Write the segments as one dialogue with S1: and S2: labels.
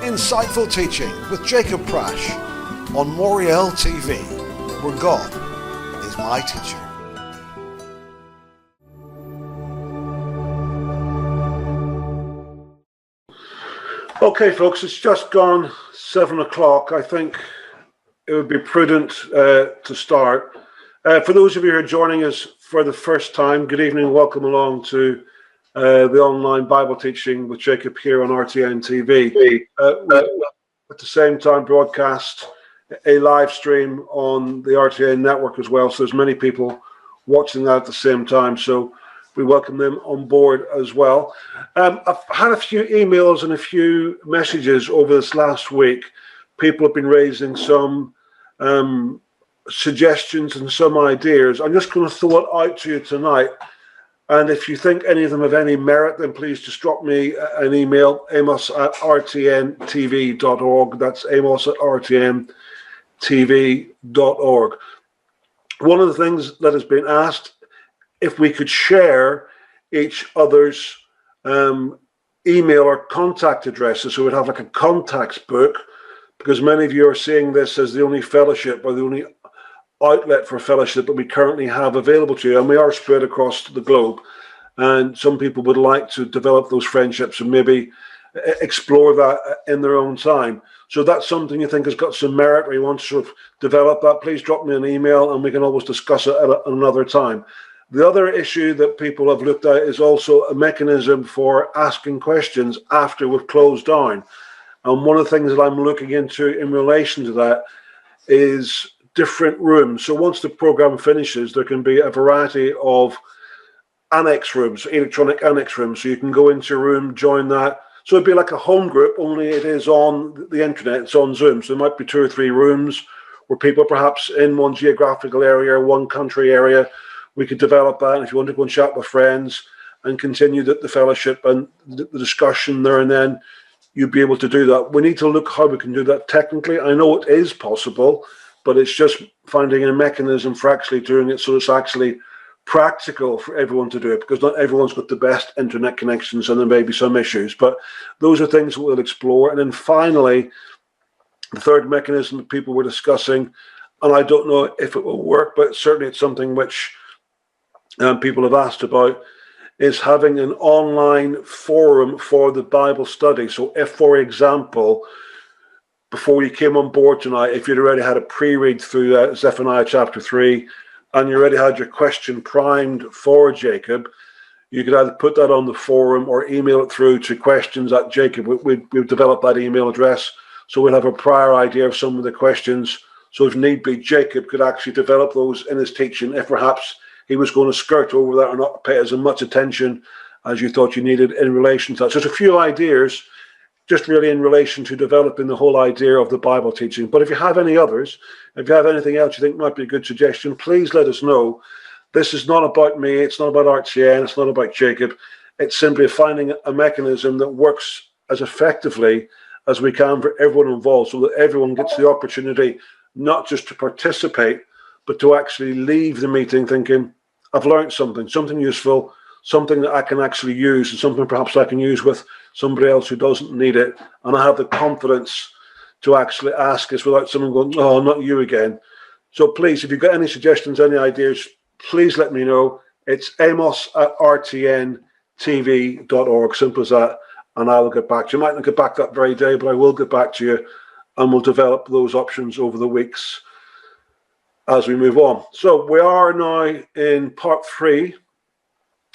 S1: Insightful teaching with Jacob Prasch on Moriel TV, where God is my teacher.
S2: Okay, folks, it's just gone 7 o'clock. I think it would be prudent to start. For those of you who are joining us for the first time, good evening and welcome along to the online Bible teaching with Jacob here on RTN TV. We at the same time broadcast a live stream on the RTN network as well, so there's many people watching that at the same time, so we welcome them on board as well. I've had a few emails and a few messages over this last week. People have been raising some suggestions and some ideas. I'm just going to throw it out to you tonight. And if you think any of them have any merit, then please just drop me an email, amos@rtntv.org. That's amos@rtntv.org. One of the things that has been asked, if we could share each other's email or contact addresses, so we'd have like a contacts book, because many of you are seeing this as the only fellowship or the only outlet for fellowship that we currently have available to you, and we are spread across the globe, and some people would like to develop those friendships and maybe explore that in their own time. So if that's something you think has got some merit or you want to sort of develop that, please drop me an email and we can always discuss it at another time. The other issue that people have looked at is also a mechanism for asking questions after we've closed down. And one of the things that I'm looking into in relation to that is different rooms. So once the program finishes, there can be a variety of annex rooms, electronic annex rooms. So you can go into a room, join that. So it'd be like a home group, only it is on the internet, it's on Zoom. So there might be 2 or 3 rooms where people perhaps in one geographical area, one country area, we could develop that. And if you want to go and chat with friends and continue the fellowship and the discussion there and then, you'd be able to do that. We need to look how we can do that technically. I know it is possible, but it's just finding a mechanism for actually doing it so it's actually practical for everyone to do it, because not everyone's got the best internet connections and there may be some issues. But those are things we'll explore. And then finally, the third mechanism that people were discussing, and I don't know if it will work, but certainly it's something which people have asked about, is having an online forum for the Bible study. So if, for example, before you came on board tonight, if you'd already had a pre-read through Zephaniah chapter 3, and you already had your question primed for Jacob, you could either put that on the forum or email it through to questions@Jacob. We've developed that email address, so we'll have a prior idea of some of the questions. So if need be, Jacob could actually develop those in his teaching if perhaps he was going to skirt over that or not pay as much attention as you thought you needed in relation to that. So just a few ideas, just really in relation to developing the whole idea of the Bible teaching. But if you have any others, if you have anything else you think might be a good suggestion, please let us know. This is not about me, it's not about RTN, it's not about Jacob. It's simply finding a mechanism that works as effectively as we can for everyone involved, so that everyone gets the opportunity not just to participate, but to actually leave the meeting thinking, I've learned something useful, something that I can actually use, and something perhaps I can use with somebody else who doesn't need it. And I have the confidence to actually ask us without someone going, oh, not you again. So please, if you've got any suggestions, any ideas, please let me know. It's amos@rtntv.org, simple as that, and I will get back to you. I might not get back that very day, but I will get back to you, and we'll develop those options over the weeks as we move on. So we are now in part 3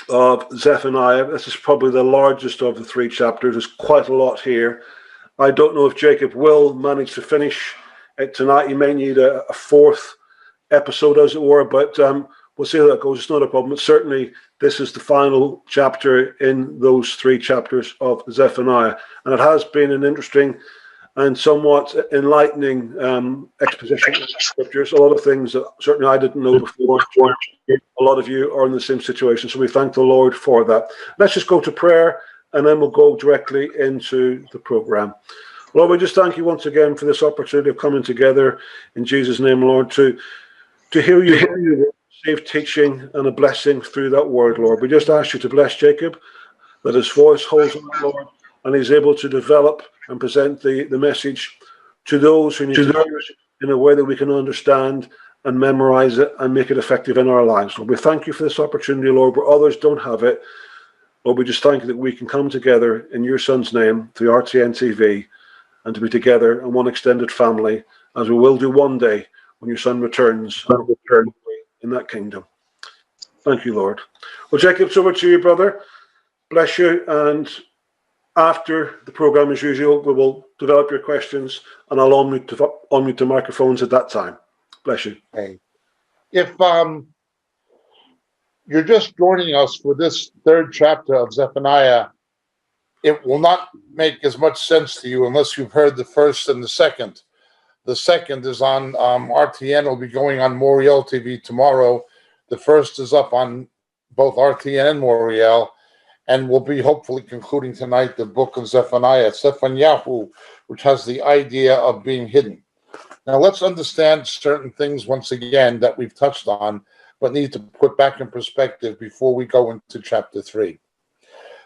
S2: of Zephaniah. This is probably the largest of the 3 chapters. There's quite a lot here. I don't know if Jacob will manage to finish it tonight. He may need a 4th episode, as it were, but we'll see how that goes. It's not a problem. But certainly this is the final chapter in those 3 chapters of Zephaniah. And it has been an interesting and somewhat enlightening exposition of scriptures. A lot of things that certainly I didn't know before. A lot of you are in the same situation, so we thank the Lord for that. Let's just go to prayer, and then we'll go directly into the program. Lord, we just thank you once again for this opportunity of coming together in Jesus' name, Lord, to hear you receive teaching and a blessing through that word, Lord. We just ask you to bless Jacob, that his voice holds on, Lord, and he's able to develop and present the message to those who need to hear it in a way that we can understand and memorize it and make it effective in our lives. Lord, we thank you for this opportunity, Lord, where others don't have it. Lord, we just thank you that we can come together in your Son's name through RTN TV and to be together in one extended family, as we will do one day when your Son returns in that kingdom. Thank you, Lord. Well, Jacob, so much to you, brother. Bless you. And after the program, as usual, we will develop your questions, and I'll unmute the microphones at that time. Bless you.
S3: Okay. If you're just joining us for this third chapter of Zephaniah, it will not make as much sense to you unless you've heard the first and the second. The second is on RTN. It'll be going on Moriel TV tomorrow. The first is up on both RTN and Moriel, and we'll be hopefully concluding tonight the book of Zephaniah, which has the idea of being hidden. Now let's understand certain things once again that we've touched on, but need to put back in perspective before we go into chapter 3.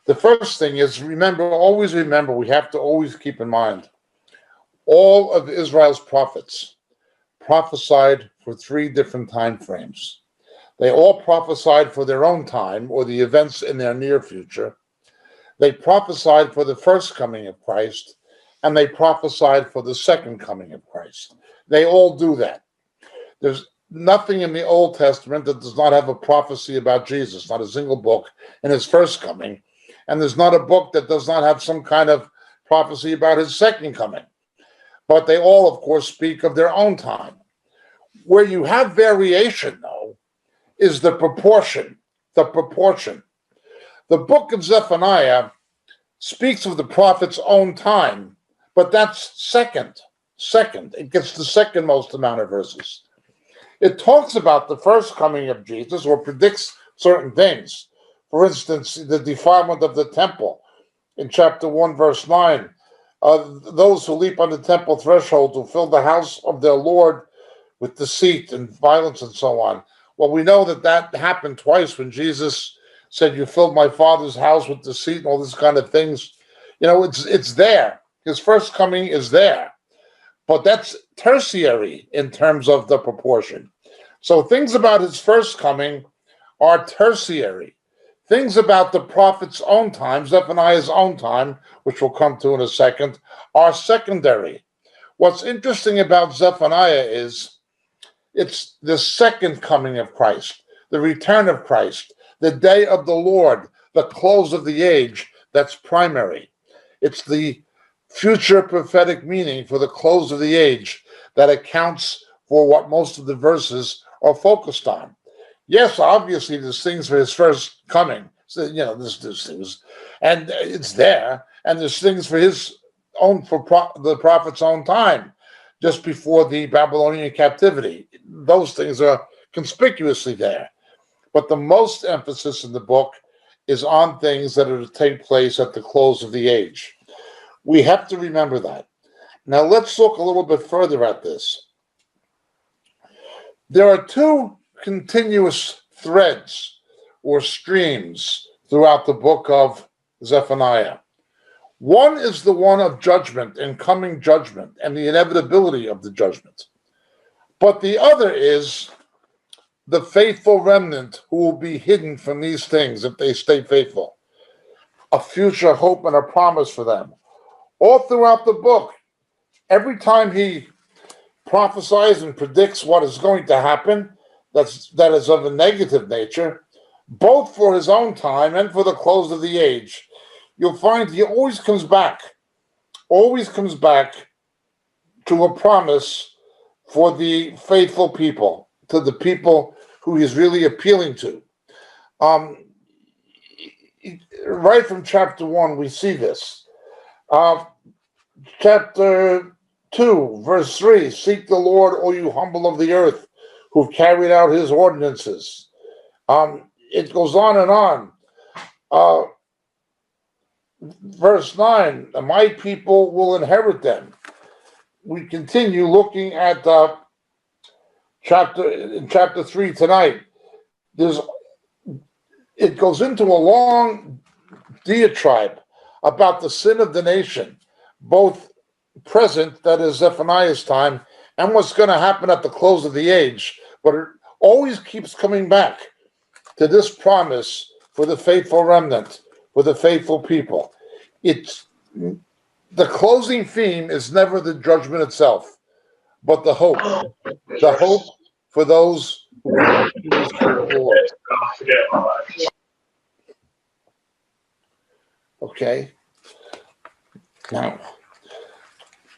S3: The first thing is, always remember, we have to always keep in mind, all of Israel's prophets prophesied for 3 different time frames. They all prophesied for their own time or the events in their near future. They prophesied for the first coming of Christ, and they prophesied for the second coming of Christ. They all do that. There's nothing in the Old Testament that does not have a prophecy about Jesus, not a single book in his first coming. And there's not a book that does not have some kind of prophecy about his second coming. But they all, of course, speak of their own time. Where you have variation, though, is the proportion. The proportion. The book of Zephaniah speaks of the prophet's own time, but that's second. It gets the second most amount of verses. It talks about the first coming of Jesus or predicts certain things. For instance, the defilement of the temple in chapter 1, verse 9. Those who leap on the temple threshold will fill the house of their Lord with deceit and violence and so on. Well, we know that happened twice when Jesus said, "You filled my Father's house with deceit," and all these kind of things. You know, it's there. His first coming is there. But that's tertiary in terms of the proportion. So things about his first coming are tertiary. Things about the prophet's own time, Zephaniah's own time, which we'll come to in a second, are secondary. What's interesting about Zephaniah is it's the second coming of Christ, the return of Christ, the day of the Lord, the close of the age, that's primary. It's the future prophetic meaning for the close of the age that accounts for what most of the verses are focused on. Yes, obviously there's things for his first coming. So, you know, there's things, and it's there, and there's things for his own, the prophet's own time, just before the Babylonian captivity. Those things are conspicuously there. But the most emphasis in the book is on things that are to take place at the close of the age. We have to remember that. Now let's look a little bit further at this. There are 2 continuous threads or streams throughout the book of Zephaniah. One is the one of judgment and coming judgment and the inevitability of the judgment. But the other is the faithful remnant who will be hidden from these things if they stay faithful. A future hope and a promise for them. All throughout the book, every time he prophesies and predicts what is going to happen, that is of a negative nature, both for his own time and for the close of the age, you'll find he always comes back to a promise for the faithful people, to the people who he's really appealing to. Right from chapter 1, we see this. Chapter 2, verse 3, "Seek the Lord, O you humble of the earth, who've carried out his ordinances." It goes on and on. Verse 9, "My people will inherit them." We continue looking at chapter 3 tonight. It goes into a long diatribe about the sin of the nation, both present, that is Zephaniah's time, and what's going to happen at the close of the age. But it always keeps coming back to this promise for the faithful remnant, for the faithful people. It's the closing theme is never the judgment itself, but the hope for those who serve the Lord. Okay. Now,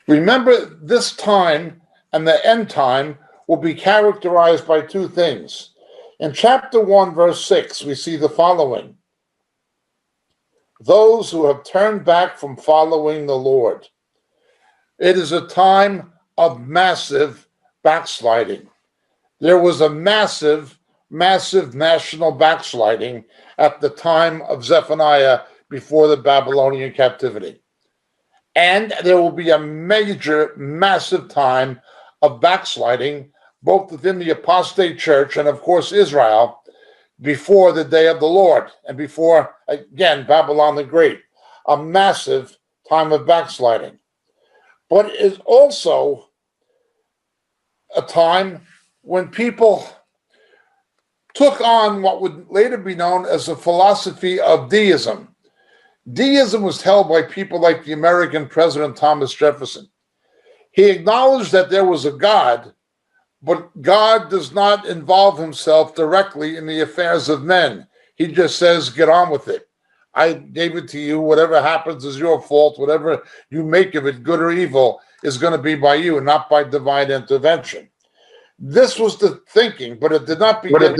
S3: remember, this time and the end time will be characterized by two things. In chapter 1, verse 6, we see the following: those who have turned back from following the Lord. It is a time of massive backsliding. There was a massive national backsliding at the time of Zephaniah before the Babylonian captivity. And there will be a massive time of backsliding, both within the apostate church and, of course, Israel, before the day of the Lord and before, again, Babylon the Great. A massive time of backsliding. But it is also a time when people took on what would later be known as the philosophy of deism. Deism was held by people like the American President Thomas Jefferson. He acknowledged that there was a God, but God does not involve himself directly in the affairs of men. He just says, get on with it. I gave it to you. Whatever happens is your fault. Whatever you make of it, good or evil, is going to be by you and not by divine intervention. This was the thinking, but it did not begin.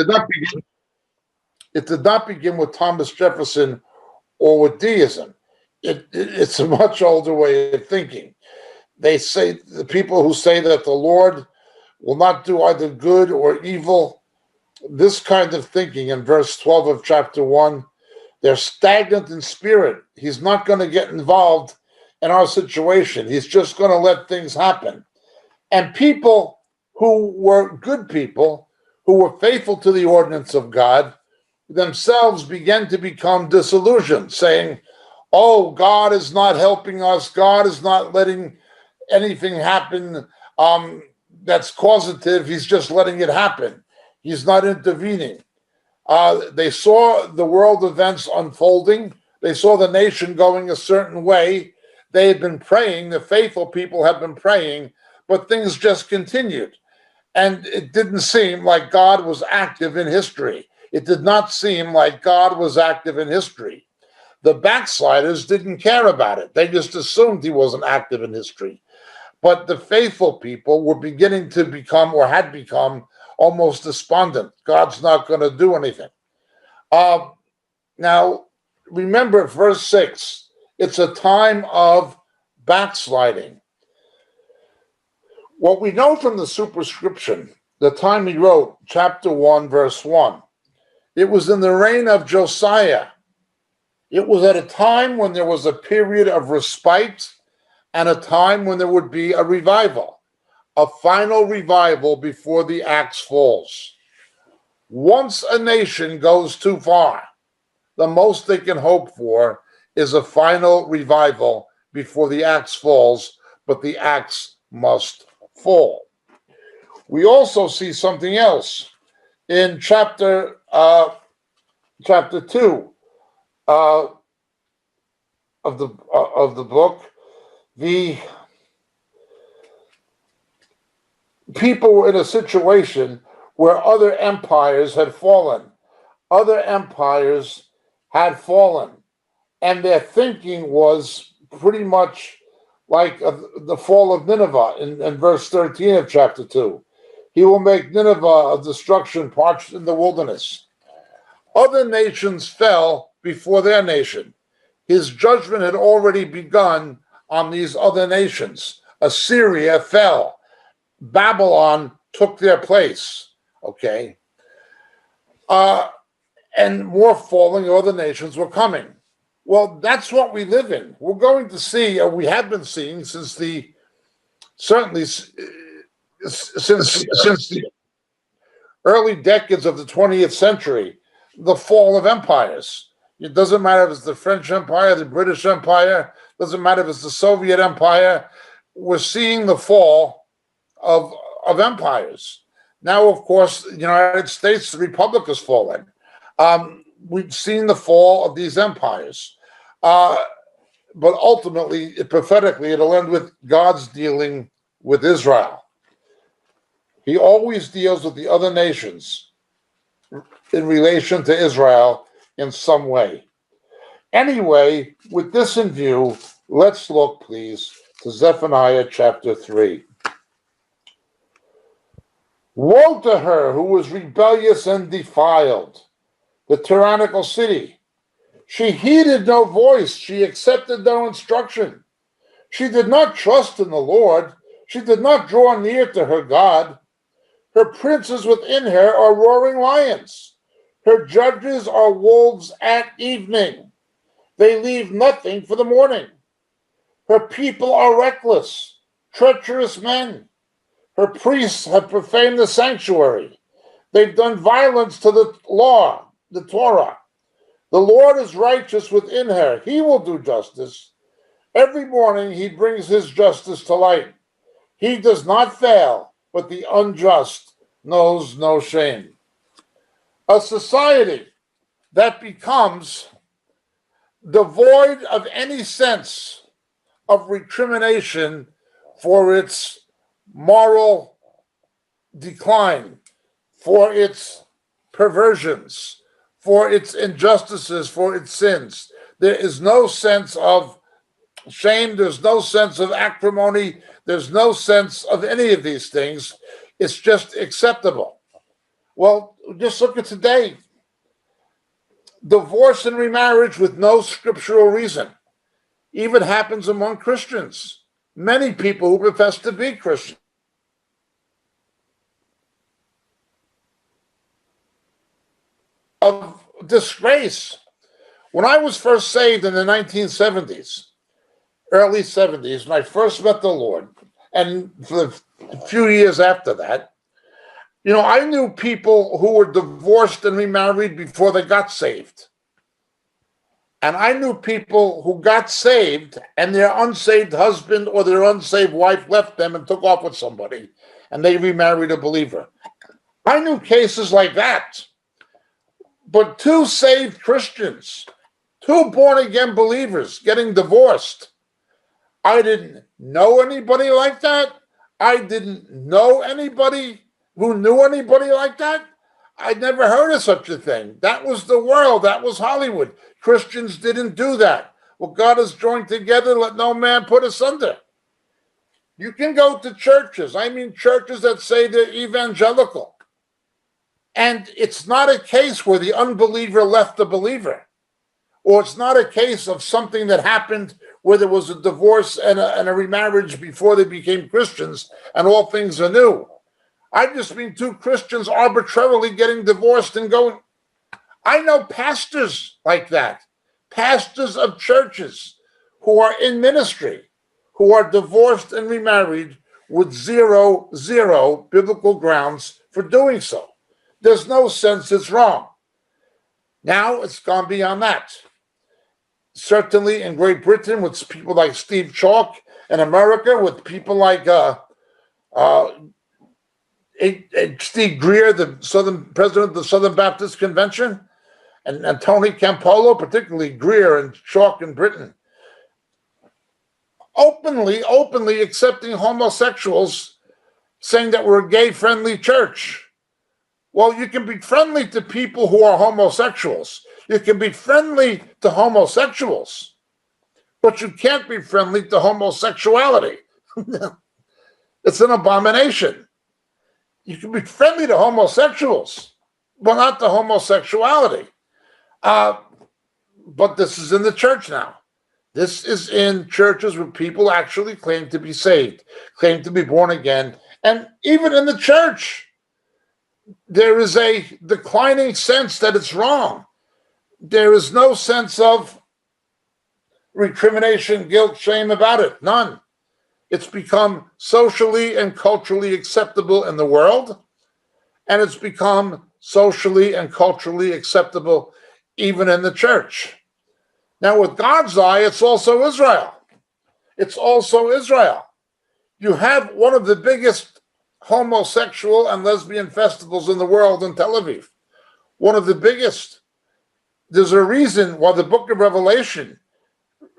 S3: It did not begin with Thomas Jefferson or with deism. It's a much older way of thinking. They say, the people who say that the Lord will not do either good or evil, this kind of thinking in verse 12 of chapter 1, they're stagnant in spirit. He's not going to get involved in our situation. He's just going to let things happen. And people who were good people, who were faithful to the ordinance of God, themselves began to become disillusioned, saying, oh, God is not helping us. God is not letting anything happen that's causative. He's just letting it happen. He's not intervening. They saw the world events unfolding. They saw the nation going a certain way. They had been praying. The faithful people had been praying, but things just continued. And it didn't seem like God was active in history. It did not seem like God was active in history. The backsliders didn't care about it. They just assumed he wasn't active in history. But the faithful people were beginning to become, or had become, almost despondent. God's not going to do anything. Now, remember verse 6. It's a time of backsliding. What we know from the superscription, the time he wrote, chapter 1, verse 1, it was in the reign of Josiah. It was at a time when there was a period of respite and a time when there would be a revival, a final revival before the axe falls. Once a nation goes too far, the most they can hope for is a final revival before the axe falls, but the axe must fall. We also see something else in chapter 2 of the book. The people were in a situation where other empires had fallen. Other empires had fallen, and their thinking was pretty much like the fall of Nineveh in verse 13 of chapter 2. He will make Nineveh a destruction parched in the wilderness. Other nations fell before their nation. His judgment had already begun on these other nations. Assyria fell. Babylon took their place. Okay? And more falling other nations were coming. Well, that's what we live in. We're going to see, or we have been seeing since the early decades of the 20th century, the fall of empires. It doesn't matter if it's the French Empire, the British Empire, doesn't matter if it's the Soviet Empire. We're seeing the fall of empires. Now, of course, the United States, the Republic has fallen. We've seen the fall of these empires. But ultimately, prophetically, it'll end with God's dealing with Israel. He always deals with the other nations in relation to Israel in some way. Anyway, with this in view, let's look, please, to Zephaniah chapter 3. Woe to her who was rebellious and defiled, the tyrannical city. She heeded no voice, she accepted no instruction. She did not trust in the Lord, she did not draw near to her God. Her princes within her are roaring lions. Her judges are wolves at evening. They leave nothing for the morning. Her people are reckless, treacherous men. Her priests have profaned the sanctuary. They've done violence to the law, the Torah. The Lord is righteous within her. He will do justice. Every morning he brings his justice to light. He does not fail, but the unjust knows no shame. A society that becomes devoid of any sense of recrimination for its moral decline, for its perversions, for its injustices, for its sins. There is no sense of shame, there's no sense of acrimony, there's no sense of any of these things. It's just acceptable. Well, just look at today. Divorce and remarriage with no scriptural reason even happens among Christians. Many people who profess to be Christian. Of disgrace. When I was first saved in the 1970s, early 70s, when I first met the Lord, and for a few years after that, I knew people who were divorced and remarried before they got saved. And I knew people who got saved and their unsaved husband or their unsaved wife left them and took off with somebody, and they remarried a believer. I knew cases like that. But two saved Christians, two born-again believers getting divorced. I didn't know anybody like that. I didn't know anybody who knew anybody like that. I'd never heard of such a thing. That was the world. That was Hollywood. Christians didn't do that. What God has joined together, let no man put asunder. You can go to churches. Churches that say they're evangelical. And it's not a case where the unbeliever left the believer. Or it's not a case of something that happened where there was a divorce and a remarriage before they became Christians and all things are new. I just mean two Christians arbitrarily getting divorced and going. I know pastors like that, pastors of churches who are in ministry, who are divorced and remarried with zero biblical grounds for doing so. There's no sense it's wrong. Now it's gone beyond that. Certainly in Great Britain with people like Steve Chalk, in America with people like Steve Greer, the president of the Southern Baptist Convention, and Tony Campolo, particularly Greer and Chalk in Britain, openly accepting homosexuals, saying that we're a gay-friendly church. Well, you can be friendly to people who are homosexuals. You can be friendly to homosexuals, but you can't be friendly to homosexuality. It's an abomination. You can be friendly to homosexuals, but not to homosexuality. But this is in the church now. This is in churches where people actually claim to be saved, claim to be born again. And even in the church, there is a declining sense that it's wrong. There is no sense of recrimination, guilt, shame about it. None. It's become socially and culturally acceptable in the world, and it's become socially and culturally acceptable even in the church. Now, with God's eye, it's also Israel. It's also Israel. You have one of the biggest homosexual and lesbian festivals in the world in Tel Aviv. One of the biggest. There's a reason why the book of Revelation,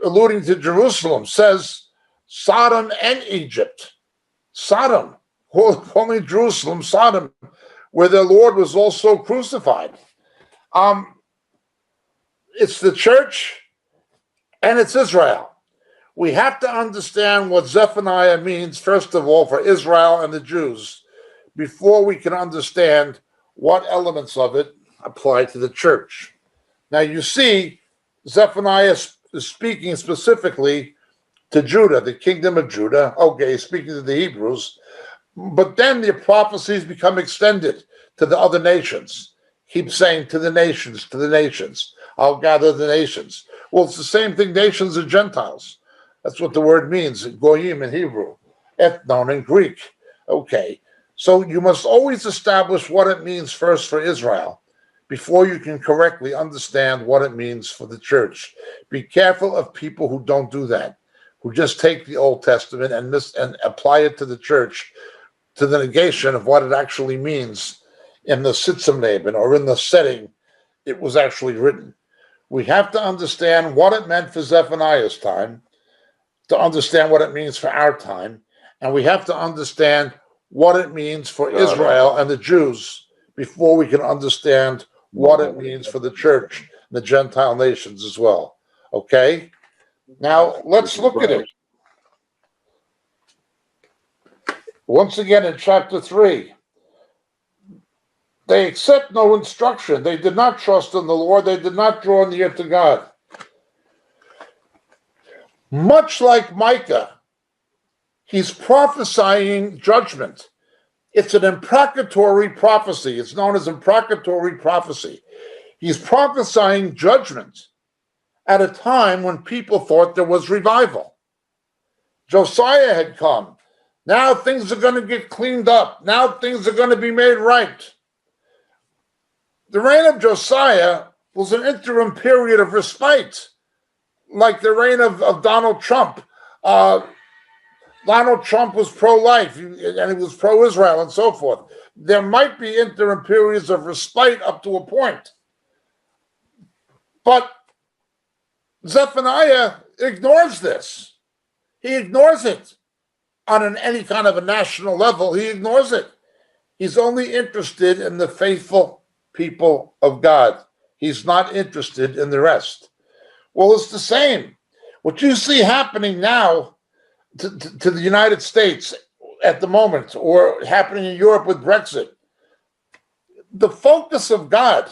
S3: alluding to Jerusalem, says Sodom and Egypt. Sodom, only Jerusalem, Sodom, where their Lord was also crucified. It's the church and it's Israel. We have to understand what Zephaniah means, first of all, for Israel and the Jews, before we can understand what elements of it apply to the church. Now, you see, Zephaniah is speaking specifically to Judah, the kingdom of Judah. Okay, speaking to the Hebrews. But then the prophecies become extended to the other nations. Keep saying to the nations, to the nations. I'll gather the nations. Well, it's the same thing, nations and Gentiles. That's what the word means, goyim in Hebrew, ethnon in Greek. Okay, so you must always establish what it means first for Israel before you can correctly understand what it means for the church. Be careful of people who don't do that, who just take the Old Testament and apply it to the church, to the negation of what it actually means in the Sitzumleben, or in the setting it was actually written. We have to understand what it meant for Zephaniah's time, to understand what it means for our time, and we have to understand what it means for Israel and the Jews before we can understand what it means for the church and the Gentile nations as well. Okay? Now, let's look at it. Once again, in chapter 3, they accept no instruction. They did not trust in the Lord. They did not draw near to God. Much like Micah, he's prophesying judgment. It's an imprecatory prophecy. It's known as imprecatory prophecy. He's prophesying judgment at a time when people thought there was revival. Josiah had come. Now things are going to get cleaned up. Now things are going to be made right. The reign of Josiah was an interim period of respite, like the reign of Donald Trump. Donald Trump was pro-life, and he was pro-Israel and so forth. There might be interim periods of respite up to a point. But Zephaniah ignores this. He ignores it on any kind of a national level. He ignores it. He's only interested in the faithful people of God. He's not interested in the rest. Well, it's the same. What you see happening now to the United States at the moment, or happening in Europe with Brexit, the focus of God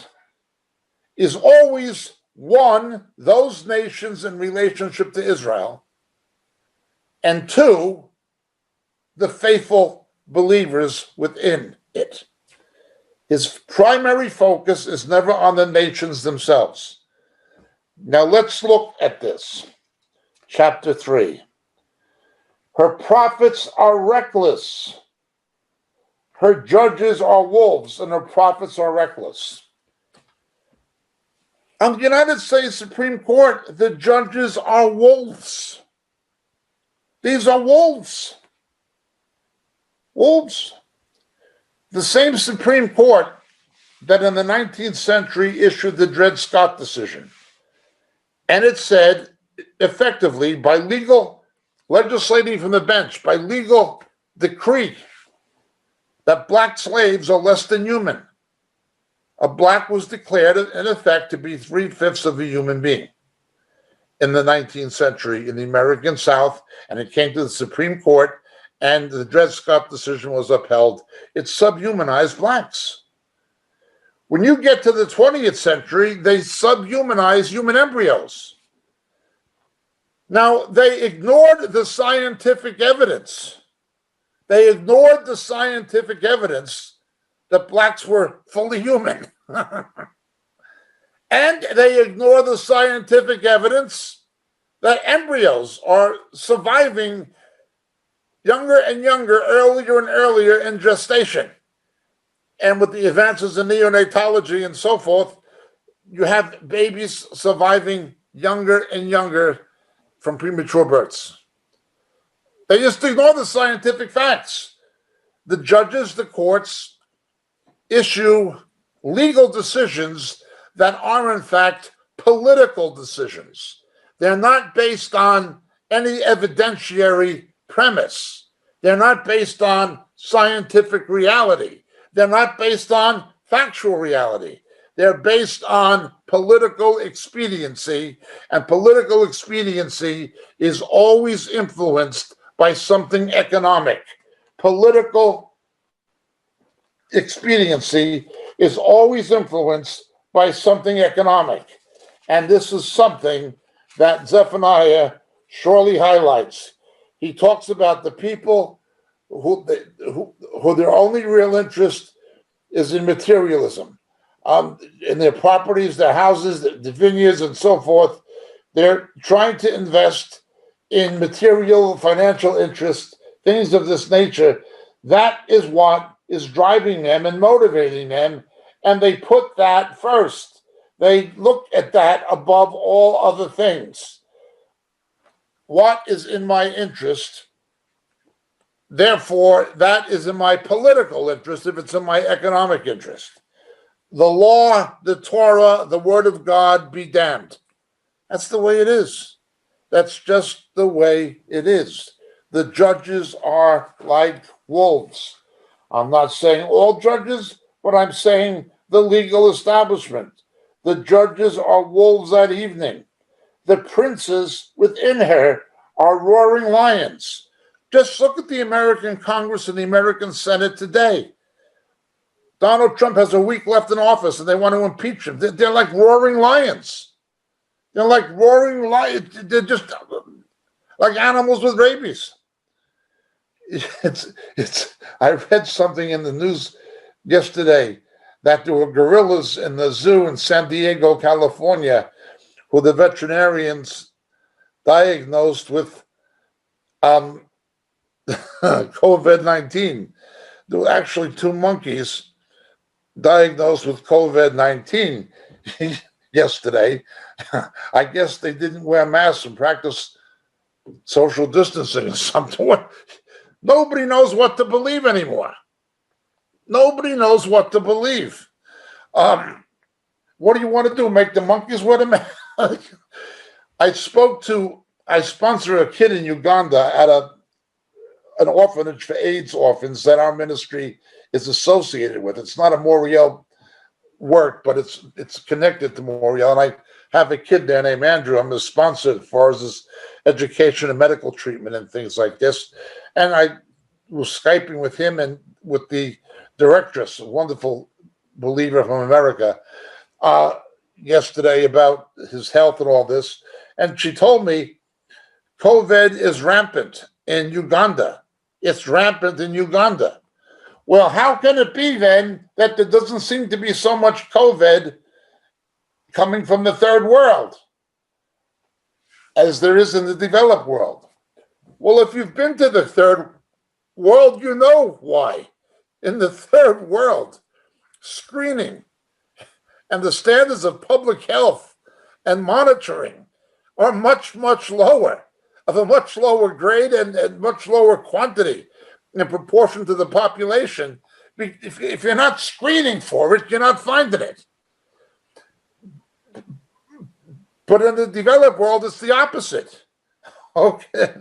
S3: is always, one, those nations in relationship to Israel, and two, the faithful believers within it. His primary focus is never on the nations themselves. Now let's look at this. Chapter 3. Her prophets are reckless. Her judges are wolves, and her prophets are reckless. On the United States Supreme Court, the judges are wolves. These are wolves. Wolves. The same Supreme Court that in the 19th century issued the Dred Scott decision. And it said, effectively, by legal legislating from the bench, by legal decree, that black slaves are less than human. A black was declared, in effect, to be 3/5 of a human being in the 19th century in the American South, and it came to the Supreme Court, and the Dred Scott decision was upheld. It subhumanized blacks. When you get to the 20th century, they subhumanize human embryos. Now, they ignored the scientific evidence. They ignored the scientific evidence that blacks were fully human. And they ignore the scientific evidence that embryos are surviving younger and younger, earlier and earlier in gestation. And with the advances in neonatology and so forth, you have babies surviving younger and younger from premature births. They just ignore the scientific facts. The judges, the courts issue legal decisions that are in fact political decisions. They're not based on any evidentiary premise. They're not based on scientific reality. They're not based on factual reality. They're based on political expediency, and political expediency is always influenced by something economic. Political expediency is always influenced by something economic. And this is something that Zephaniah surely highlights. He talks about the people who their only real interest is in materialism, in their properties, their houses, the vineyards, and so forth. They're trying to invest in material, financial interest, things of this nature. That is what is driving them and motivating them, and they put that first. They look at that above all other things. What is in my interest? Therefore, that is in my political interest if it's in my economic interest. The law, the Torah, the word of God be damned. That's the way it is. That's just the way it is. The judges are like wolves. I'm not saying all judges, but I'm saying the legal establishment. The judges are wolves at evening. The princes within her are roaring lions. Just look at the American Congress and the American Senate today. Donald Trump has a week left in office and they want to impeach him. They're like roaring lions. They're like roaring lions. They're just like animals with rabies. I read something in the news yesterday that there were gorillas in the zoo in San Diego, California, who the veterinarians diagnosed with COVID-19. There were actually 2 monkeys diagnosed with COVID-19 yesterday. I guess they didn't wear masks and practice social distancing or something. Nobody knows what to believe anymore. Nobody knows what to believe. What do you want to do? Make the monkeys wear the mask? I sponsor a kid in Uganda at an orphanage for AIDS orphans that our ministry is associated with. It's not a Moriel work, but it's connected to Moriel. And I have a kid there named Andrew. I'm his sponsor as far as his education and medical treatment and things like this. And I was Skyping with him and with the directress, a wonderful believer from America, yesterday about his health and all this. And she told me COVID is rampant in Uganda. It's rampant in Uganda. Well, how can it be then that there doesn't seem to be so much COVID coming from the third world as there is in the developed world? Well, if you've been to the third world, you know why. In the third world, screening and the standards of public health and monitoring are much, much lower, of a much lower grade and much lower quantity in proportion to the population. If you're not screening for it, you're not finding it. But in the developed world, it's the opposite. Okay.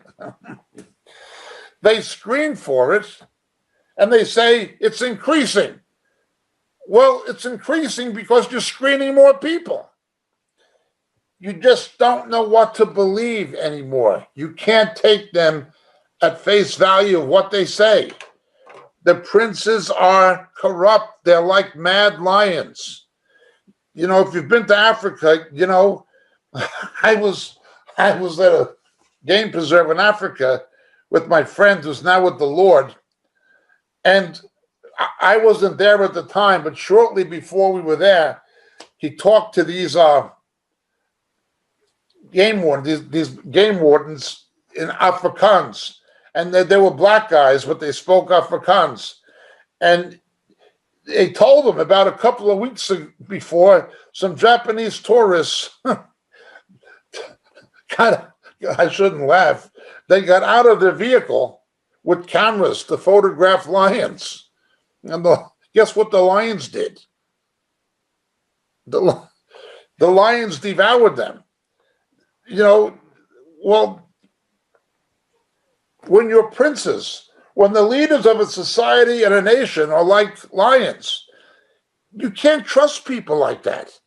S3: They screen for it, and they say it's increasing. Well, it's increasing because you're screening more people. You just don't know what to believe anymore. You can't take them at face value of what they say. The princes are corrupt. They're like mad lions. You know, if you've been to Africa, you know, I was at a game preserve in Africa with my friend who's now with the Lord. And I wasn't there at the time, but shortly before we were there, he talked to these game wardens, these game wardens in Afrikaans. And they were black guys, but they spoke Afrikaans. And they told him about a couple of weeks before some Japanese tourists I shouldn't laugh. They got out of their vehicle with cameras to photograph lions. And guess what the lions did? The lions devoured them. Well, when your princes, when the leaders of a society and a nation are like lions, you can't trust people like that.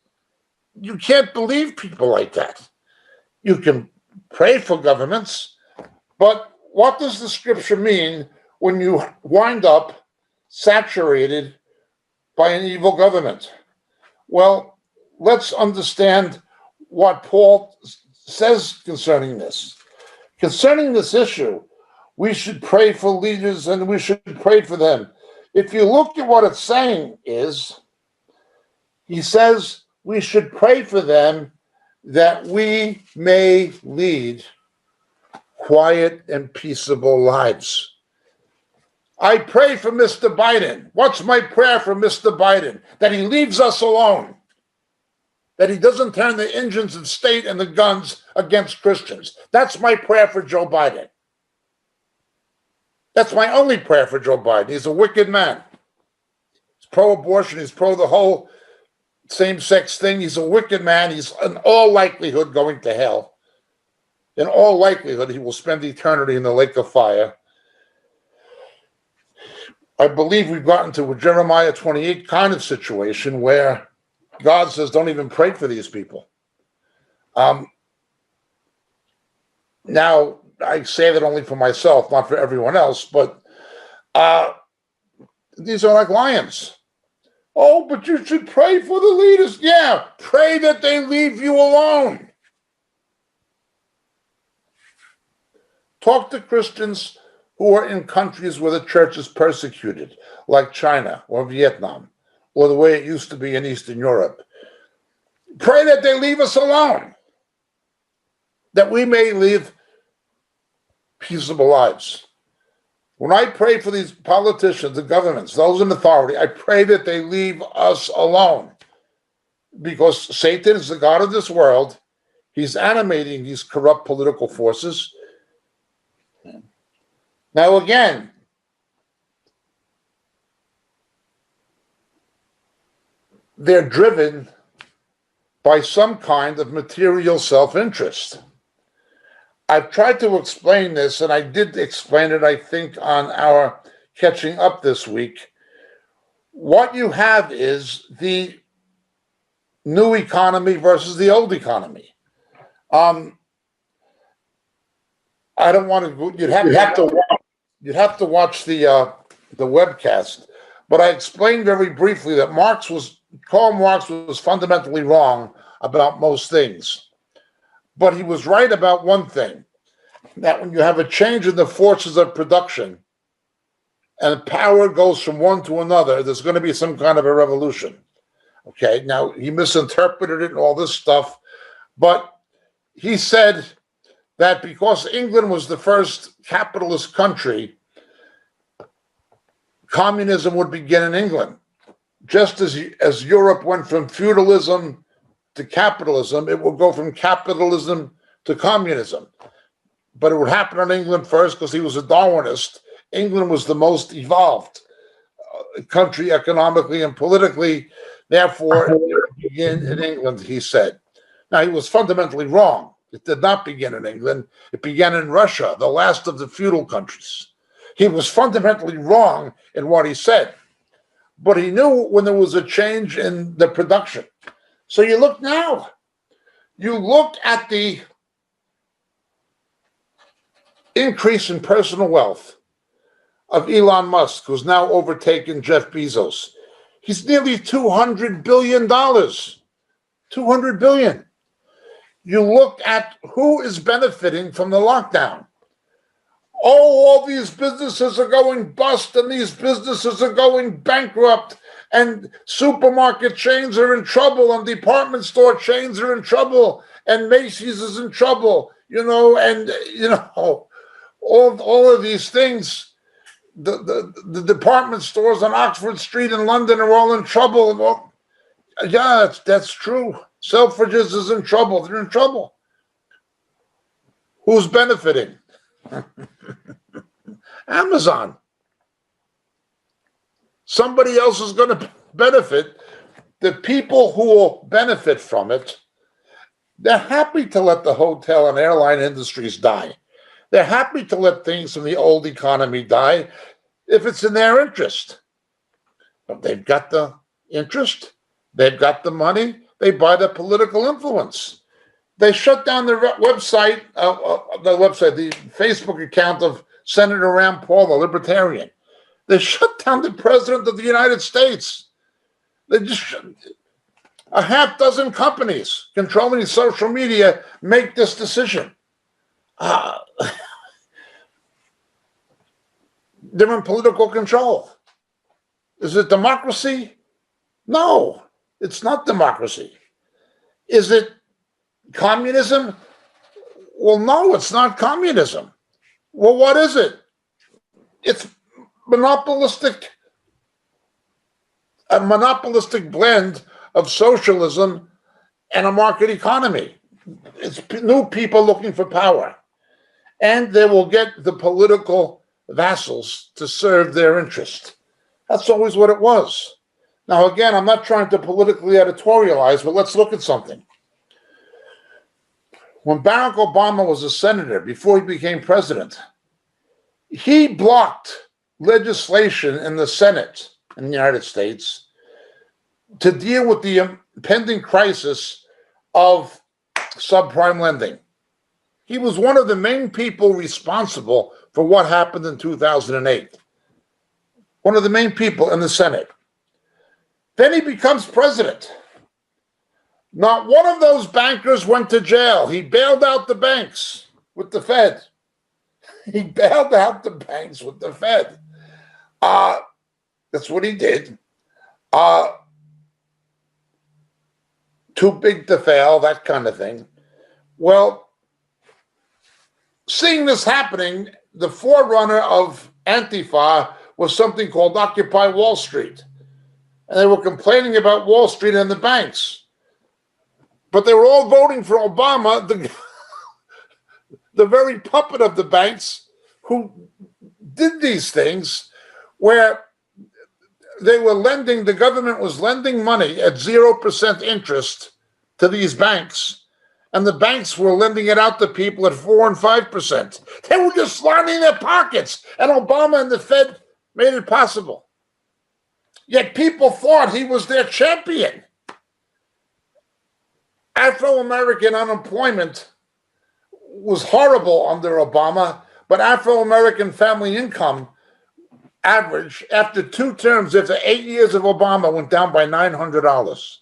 S3: You can't believe people like that. You can pray for governments, but what does the scripture mean when you wind up saturated by an evil government? Well, let's understand what Paul says concerning this. Concerning this issue, we should pray for leaders and we should pray for them. If you look at what it's saying is, he says we should pray for them that we may lead quiet and peaceable lives. I pray for Mr. Biden. What's my prayer for Mr. Biden? That he leaves us alone. That he doesn't turn the engines of state and the guns against Christians. That's my prayer for Joe Biden. That's my only prayer for Joe Biden. He's a wicked man. He's pro-abortion. He's pro the whole same-sex thing. He's a wicked man. He's in all likelihood going to hell. In all likelihood, he will spend eternity in the lake of fire. I believe we've gotten to a Jeremiah 28 kind of situation where God says, don't even pray for these people. Now, I say that only for myself, not for everyone else, but these are like lions. Oh, but you should pray for the leaders. Yeah, pray that they leave you alone. Talk to Christians who are in countries where the church is persecuted, like China or Vietnam, or the way it used to be in Eastern Europe. Pray that they leave us alone, that we may live peaceable lives. When I pray for these politicians, the governments, those in authority, I pray that they leave us alone, because Satan is the god of this world. He's animating these corrupt political forces. Now, again, they're driven by some kind of material self-interest. I've tried to explain this, and I did explain it, I think, on our catching up this week. What you have is the new economy versus the old economy. I don't want to. You'd have to watch the webcast. But I explained very briefly that Karl Marx was fundamentally wrong about most things. But he was right about one thing, that when you have a change in the forces of production and power goes from one to another, there's going to be some kind of a revolution. Okay, now he misinterpreted it and all this stuff, but he said that because England was the first capitalist country, communism would begin in England. Just as Europe went from feudalism to capitalism, it would go from capitalism to communism. But it would happen in England first because he was a Darwinist. England was the most evolved country economically and politically. Therefore, it would begin in England, he said. Now, he was fundamentally wrong. It did not begin in England. It began in Russia, the last of the feudal countries. He was fundamentally wrong in what he said. But he knew when there was a change in the production. So you look now. You look at the increase in personal wealth of Elon Musk, who's now overtaken Jeff Bezos. He's nearly $200 billion. $200 billion. You look at who is benefiting from the lockdown. Oh, all these businesses are going bust and these businesses are going bankrupt and supermarket chains are in trouble and department store chains are in trouble and Macy's is in trouble, all of these things. the department stores on Oxford Street in London are all in trouble. Well, yeah, that's true. Selfridges is in trouble. They're in trouble. Who's benefiting? Amazon. Somebody else is going to benefit. The people who will benefit from it, they're happy to let the hotel and airline industries die. They're happy to let things from the old economy die if it's in their interest. But they've got the interest, they've got the money, they buy the political influence. They shut down the website, the Facebook account of Senator Rand Paul, the libertarian. They shut down the president of the United States. They just a half dozen companies controlling social media make this decision. They're in political control. Is it democracy? No, it's not democracy. Is it communism? Well, no, it's not communism. Well, what is it? It's a monopolistic blend of socialism and a market economy. It's new people looking for power. And they will get the political vassals to serve their interest. That's always what it was. Now, again, I'm not trying to politically editorialize, but let's look at something. When Barack Obama was a senator, before he became president, he blocked legislation in the Senate in the United States to deal with the impending crisis of subprime lending. He was one of the main people responsible for what happened in 2008. One of the main people in the Senate. Then he becomes president. Not one of those bankers went to jail. He bailed out the banks with the Fed. He bailed out the banks with the Fed. That's what he did. Too big to fail, that kind of thing. Well, seeing this happening, the forerunner of Antifa was something called Occupy Wall Street. And they were complaining about Wall Street and the banks. But they were all voting for Obama, the very puppet of the banks who did these things where they were lending, the government was lending money at 0% interest to these banks. And the banks were lending it out to people at 4 and 5%. They were just lining their pockets. And Obama and the Fed made it possible. Yet people thought he was their champion. Afro-American unemployment was horrible under Obama, but Afro-American family income average after 2 terms, after 8 years of Obama, went down by $900.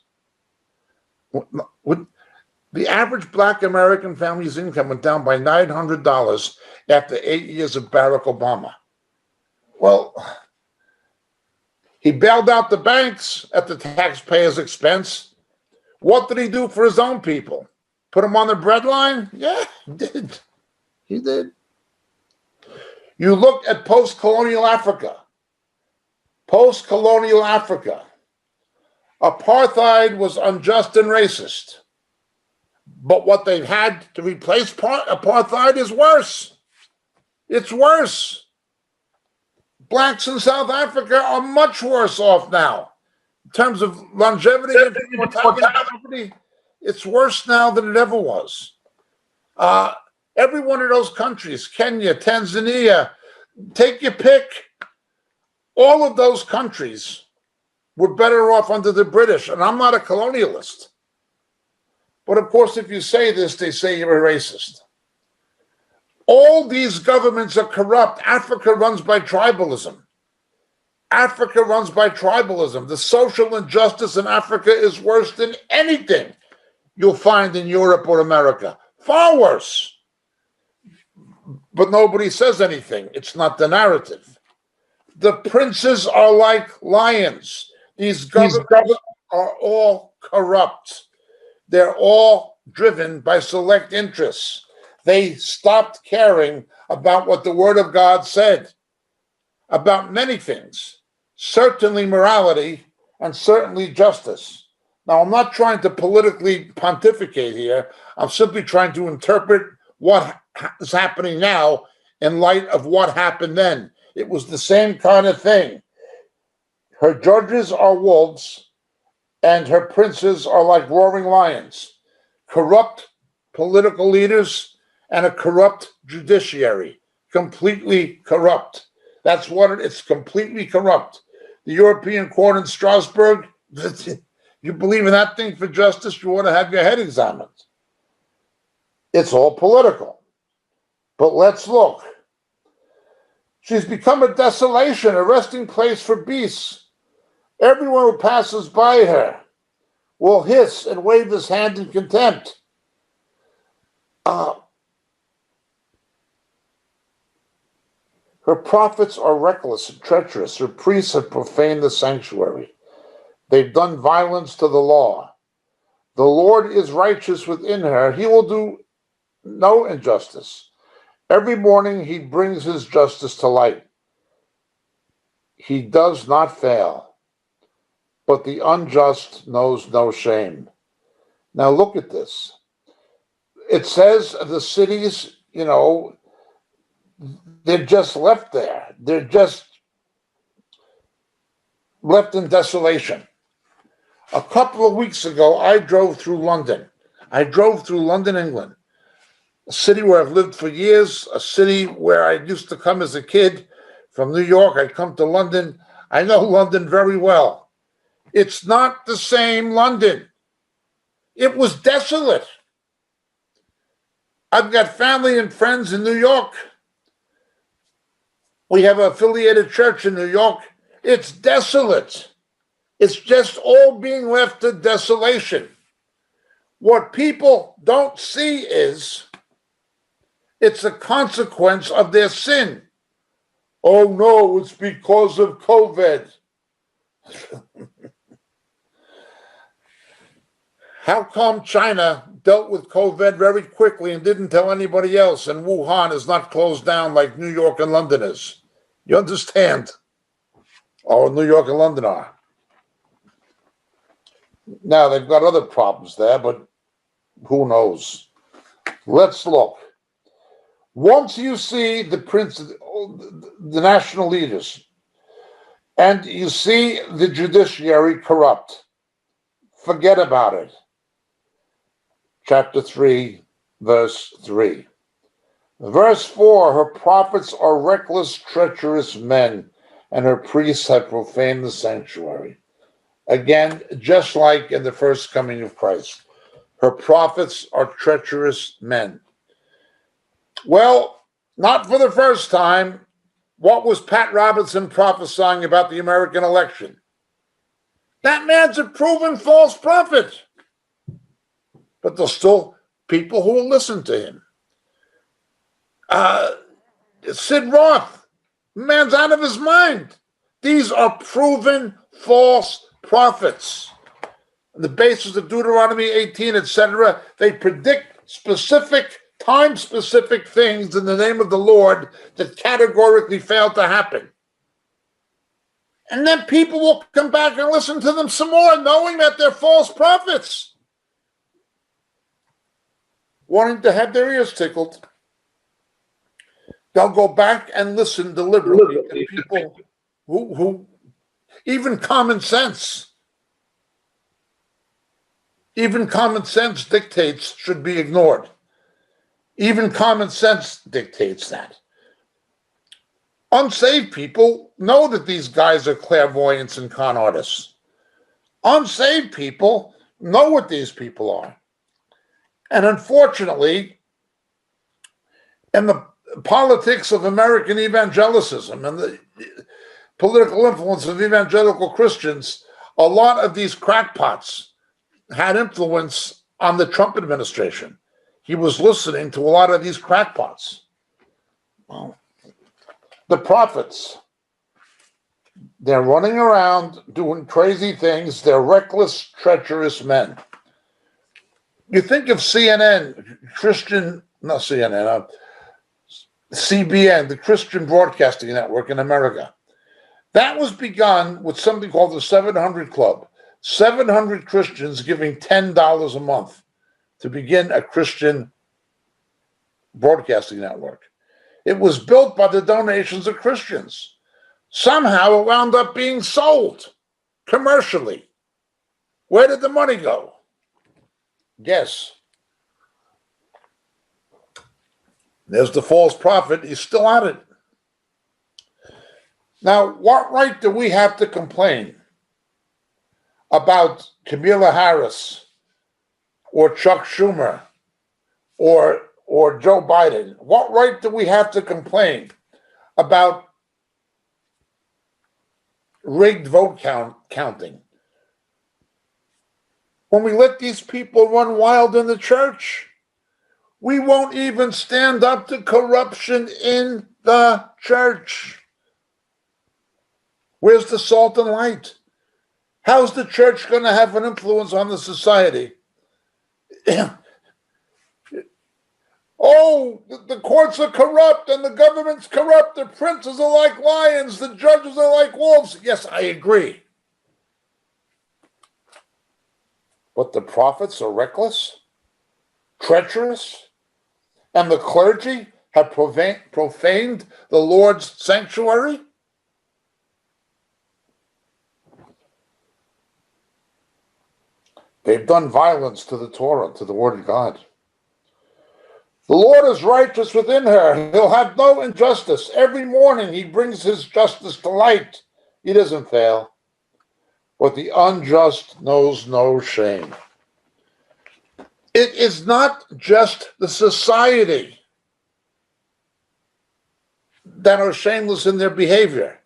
S3: The average Black American family's income went down by $900 after 8 years of Barack Obama. Well, he bailed out the banks at the taxpayers' expense. What did he do for his own people? Put them on the breadline? Yeah, he did. He did. You look at post-colonial Africa. Post-colonial Africa. Apartheid was unjust and racist. But what they've had to replace apartheid is worse. It's worse. Blacks in South Africa are much worse off now. In terms of longevity and mortality, it's worse now than it ever was. Every one of those countries, Kenya, Tanzania, take your pick, all of those countries were better off under the British. And I'm not a colonialist. But of course, if you say this, they say you're a racist. All these governments are corrupt. Africa runs by tribalism. Africa runs by tribalism. The social injustice in Africa is worse than anything you'll find in Europe or America. Far worse. But nobody says anything. It's not the narrative. The princes are like lions. These governments are all corrupt. They're all driven by select interests. They stopped caring about what the Word of God said. about many things, certainly morality and certainly justice. Now, I'm not trying to politically pontificate here. I'm simply trying to interpret what is happening now in light of what happened then. It was the same kind of thing. Her judges are wolves, and her princes are like roaring lions. Corrupt political leaders and a corrupt judiciary. Completely corrupt. That's what it's completely corrupt. The European Court in Strasbourg, you believe in that thing for justice, you want to have your head examined. It's all political. But let's look. She's become a desolation, a resting place for beasts. Everyone who passes by her will hiss and wave his hand in contempt. Her prophets are reckless and treacherous. Her priests have profaned the sanctuary. They've done violence to the law. The Lord is righteous within her. He will do no injustice. Every morning he brings his justice to light. He does not fail. But the unjust knows no shame. Now look at this. It says the cities, they're just left there. They're just left in desolation. A couple of weeks ago, I drove through London. I drove through London, England, a city where I've lived for years, a city where I used to come as a kid from New York. I'd come to London. I know London very well. It's not the same London. It was desolate. I've got family and friends in New York. We have an affiliated church in New York. It's desolate. It's just all being left to desolation. What people don't see is it's a consequence of their sin. Oh no, it's because of COVID. How come China dealt with COVID very quickly and didn't tell anybody else, and Wuhan is not closed down like New York and London is? You understand? Or New York and London are. Now, they've got other problems there, but who knows? Let's look. Once you see the national leaders, and you see the judiciary corrupt, forget about it. Chapter 3, verse 3. Verse 4, her prophets are reckless, treacherous men, and her priests have profaned the sanctuary. Again, just like in the first coming of Christ, her prophets are treacherous men. Well, not for the first time. What was Pat Robertson prophesying about the American election? That man's a proven false prophet. But there's still people who will listen to him. Sid Roth, man's out of his mind. These are proven false prophets. On the basis of Deuteronomy 18, etc., they predict specific, time-specific things in the name of the Lord that categorically fail to happen. And then people will come back and listen to them some more, knowing that they're false prophets, wanting to have their ears tickled. They'll go back and listen deliberately to people who even common sense dictates should be ignored. Even common sense dictates that. Unsaved people know that these guys are clairvoyants and con artists. Unsaved people know what these people are. And unfortunately, in the politics of American evangelicism and the political influence of evangelical Christians, a lot of these crackpots had influence on the Trump administration. He was listening to a lot of these crackpots. Well, the prophets, they're running around doing crazy things. They're reckless, treacherous men. You think of CNN, CBN, the Christian Broadcasting Network in America. That was begun with something called the 700 Club. 700 Christians giving $10 a month to begin a Christian broadcasting network. It was built by the donations of Christians. Somehow it wound up being sold commercially. Where did the money go? Guess. There's the false prophet. He's still at it. Now, what right do we have to complain about Kamala Harris or Chuck Schumer or Joe Biden? What right do we have to complain about rigged vote counting when we let these people run wild in the church? We won't even stand up to corruption in the church. Where's the salt and light? How's the church going to have an influence on the society? Oh, the courts are corrupt and the government's corrupt. The princes are like lions. The judges are like wolves. Yes, I agree. But the prophets are reckless, treacherous, and the clergy have profaned the Lord's sanctuary. They've done violence to the Torah, to the Word of God. The Lord is righteous within her. He'll have no injustice. Every morning he brings his justice to light. He doesn't fail. But the unjust knows no shame. It is not just the society that are shameless in their behavior,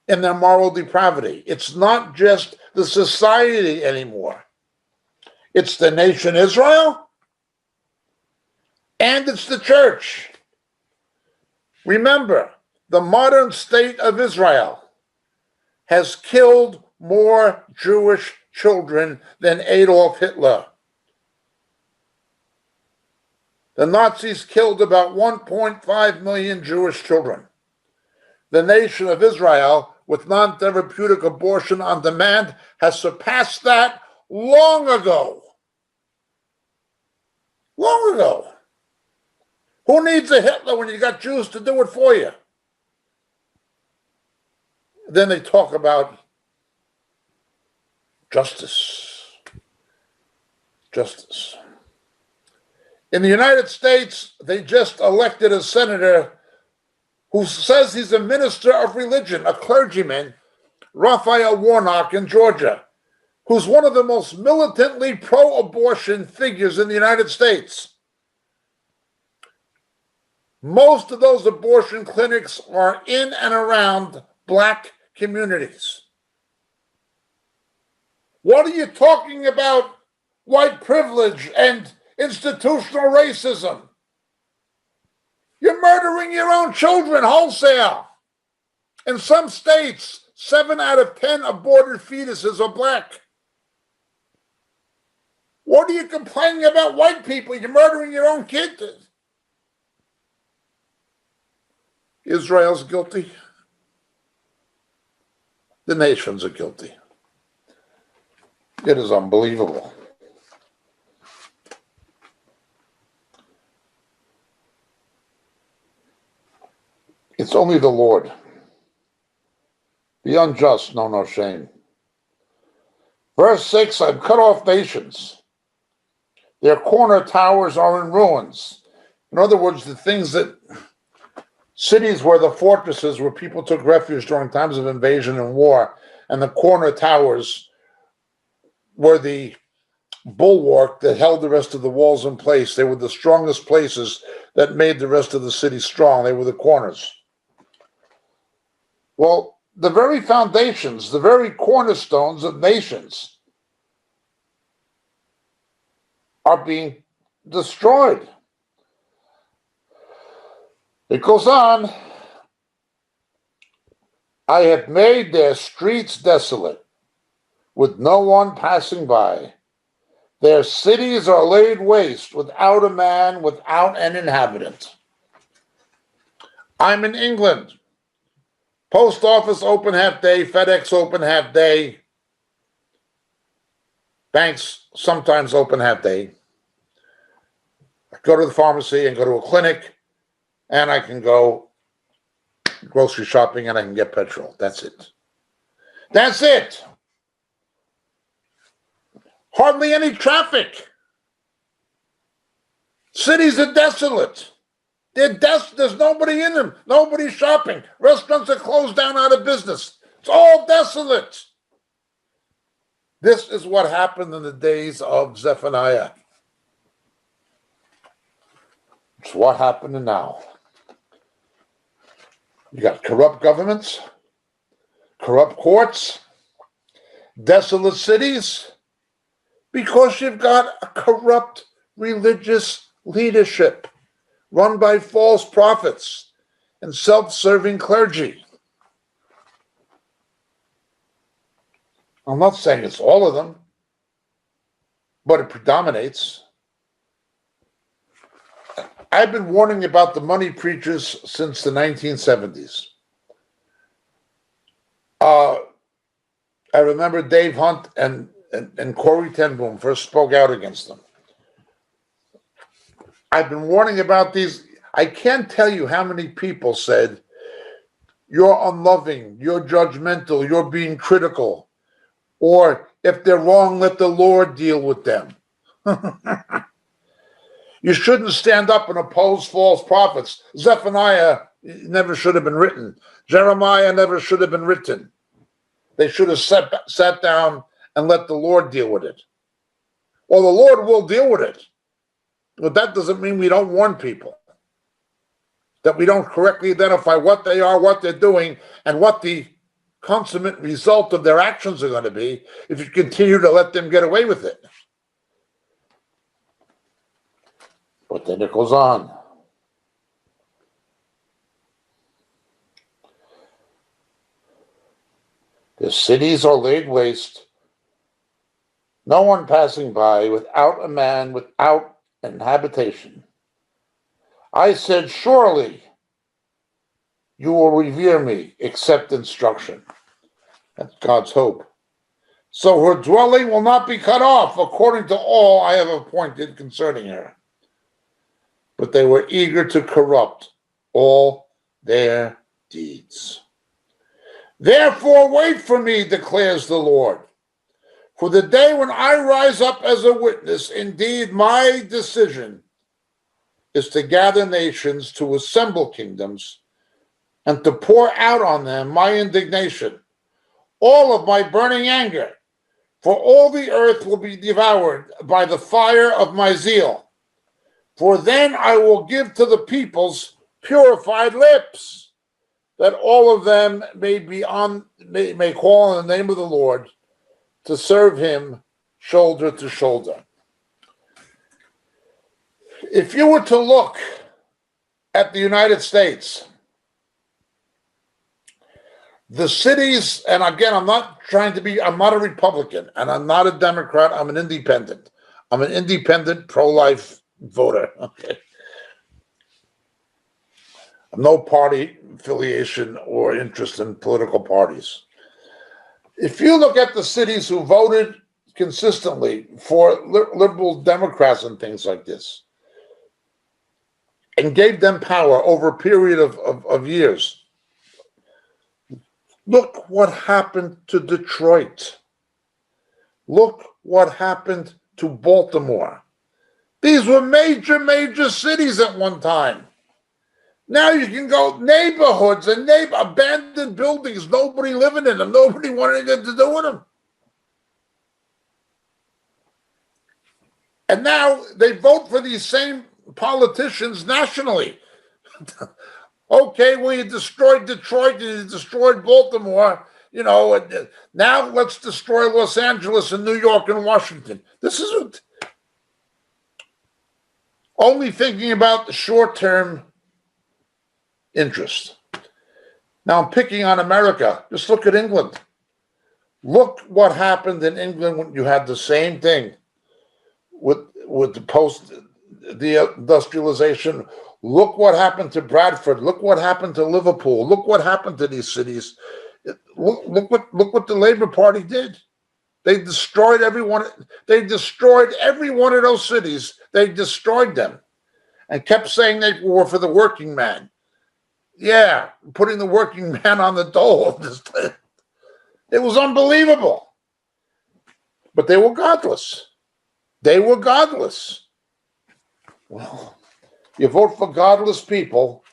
S3: in their moral depravity. It's not just the society anymore. It's the nation Israel, and it's the church. Remember, the modern state of Israel has killed more Jewish children than Adolf Hitler. The Nazis killed about 1.5 million Jewish children. The nation of Israel, with non-therapeutic abortion on demand, has surpassed that long ago. Long ago. Who needs a Hitler when you got Jews to do it for you? Then they talk about justice. Justice. In the United States, they just elected a senator who says he's a minister of religion, a clergyman, Raphael Warnock in Georgia, who's one of the most militantly pro-abortion figures in the United States. Most of those abortion clinics are in and around black communities. What are you talking about white privilege and institutional racism? You're murdering your own children wholesale. In some states, 7 out of 10 aborted fetuses are black. What are you complaining about white people? You're murdering your own kids. Israel's guilty. The nations are guilty. It is unbelievable. It's only the Lord. The unjust know no shame. Verse 6, I've cut off nations. Their corner towers are in ruins. In other words, the things that cities were the fortresses where people took refuge during times of invasion and war, and the corner towers were the bulwark that held the rest of the walls in place. They were the strongest places that made the rest of the city strong. They were the corners. Well, the very foundations, the very cornerstones of nations are being destroyed. It goes on, I have made their streets desolate, with no one passing by. Their cities are laid waste, without a man, without an inhabitant. I'm in England. Post office open half day, FedEx open half day, banks sometimes open half day. I go to the pharmacy and go to a clinic, and I can go grocery shopping and I can get petrol. That's it. That's it. Hardly any traffic. Cities are desolate. There's nobody in them. Nobody's shopping. Restaurants are closed down, out of business. It's all desolate. This is what happened in the days of Zephaniah. It's what happened now. You got corrupt governments, corrupt courts, desolate cities, because you've got a corrupt religious leadership run by false prophets and self-serving clergy. I'm not saying it's all of them, but it predominates. I've been warning about the money preachers since the 1970s. I remember Dave Hunt and Corey ten Boom first spoke out against them. I've been warning about these. I can't tell you how many people said, you're unloving, you're judgmental, you're being critical, or if they're wrong, let the Lord deal with them. You shouldn't stand up and oppose false prophets. Zephaniah never should have been written. Jeremiah never should have been written. They should have sat down and let the Lord deal with it. Well, the Lord will deal with it. But that doesn't mean we don't warn people, that we don't correctly identify what they are, what they're doing, and what the consummate result of their actions are going to be if you continue to let them get away with it. But then it goes on. The cities are laid waste, no one passing by, without a man, without an habitation. I said, surely you will revere me, accept instruction. That's God's hope. So her dwelling will not be cut off, according to all I have appointed concerning her. But they were eager to corrupt all their deeds. Therefore wait for me, declares the Lord. For the day when I rise up as a witness, indeed my decision is to gather nations, to assemble kingdoms, and to pour out on them my indignation, all of my burning anger, for all the earth will be devoured by the fire of my zeal. For then I will give to the peoples purified lips, that all of them may call on the name of the Lord, to serve him shoulder to shoulder. If you were to look at the United States, the cities, and again, I'm not a Republican, and I'm not a Democrat, I'm an independent. I'm an independent pro-life voter. Okay. No party affiliation or interest in political parties. If you look at the cities who voted consistently for liberal Democrats and things like this, and gave them power over a period of years, look what happened to Detroit. Look what happened to Baltimore. These were major cities at one time. Now you can go neighborhoods and abandoned buildings, nobody living in them, nobody wanting anything to do with them. And now they vote for these same politicians nationally. Okay, well, you destroyed Detroit and you destroyed Baltimore, now let's destroy Los Angeles and New York and Washington. This is only thinking about the short-term interest. Now I'm picking on America. Just look at England. Look what happened in England when you had the same thing with the industrialization. Look what happened to Bradford. Look what happened to Liverpool. Look what happened to these cities. Look what the Labour Party did. They destroyed everyone. They destroyed every one of those cities. They destroyed them and kept saying they were for the working man. Yeah, putting the working man on the dole. It was unbelievable. But they were godless. They were godless. Well, you vote for godless people,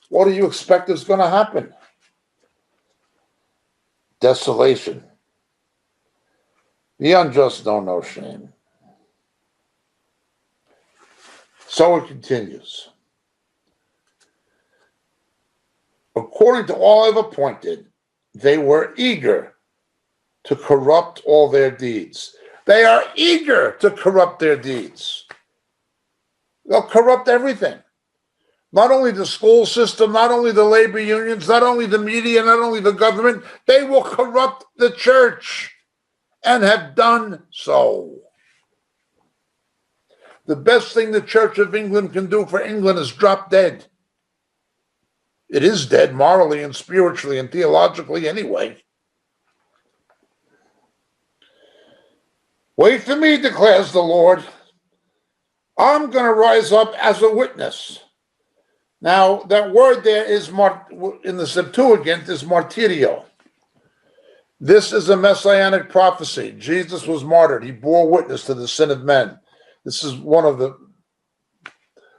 S3: what do you expect is going to happen? Desolation. The unjust know no shame. So it continues. According to all I've appointed, they were eager to corrupt all their deeds. They are eager to corrupt their deeds. They'll corrupt everything. Not only the school system, not only the labor unions, not only the media, not only the government, they will corrupt the church and have done so. The best thing the Church of England can do for England is drop dead. It is dead morally and spiritually and theologically anyway. Wait for me, declares the Lord. I'm going to rise up as a witness. Now, that word there is in the Septuagint is martyrio. This is a messianic prophecy. Jesus was martyred. He bore witness to the sin of men. This is one of the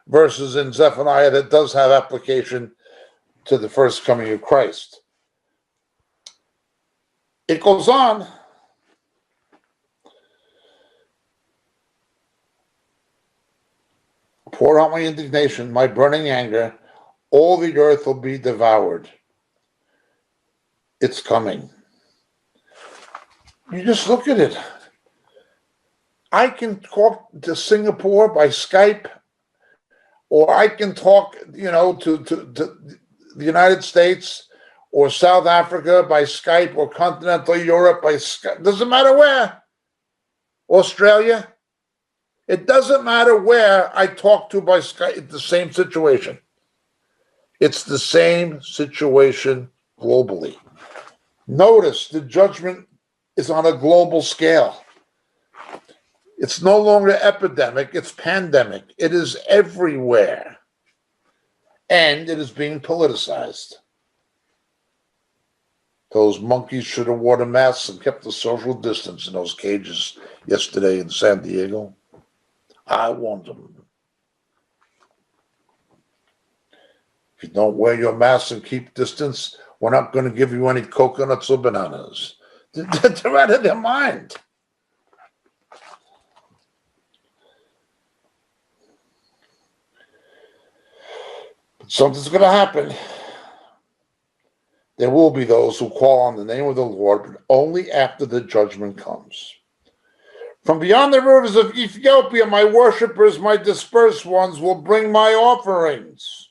S3: verses in Zephaniah that does have application to the first coming of Christ. It goes on. Pour out my indignation, my burning anger. All the earth will be devoured. It's coming. You just look at it. I can talk to Singapore by Skype, or I can talk, to the United States or South Africa by Skype, or continental Europe by Skype. Doesn't matter where. Australia. It doesn't matter where I talk to by Skype. It's the same situation. It's the same situation globally. Notice the judgment is on a global scale. It's no longer epidemic, it's pandemic. It is everywhere. And it is being politicized. Those monkeys should have worn masks and kept the social distance in those cages yesterday in San Diego. I want them. If you don't wear your mask and keep distance, we're not going to give you any coconuts or bananas. They're out of their mind. But something's going to happen. There will be those who call on the name of the Lord, but only after the judgment comes. From beyond the rivers of Ethiopia, my worshipers, my dispersed ones, will bring my offerings.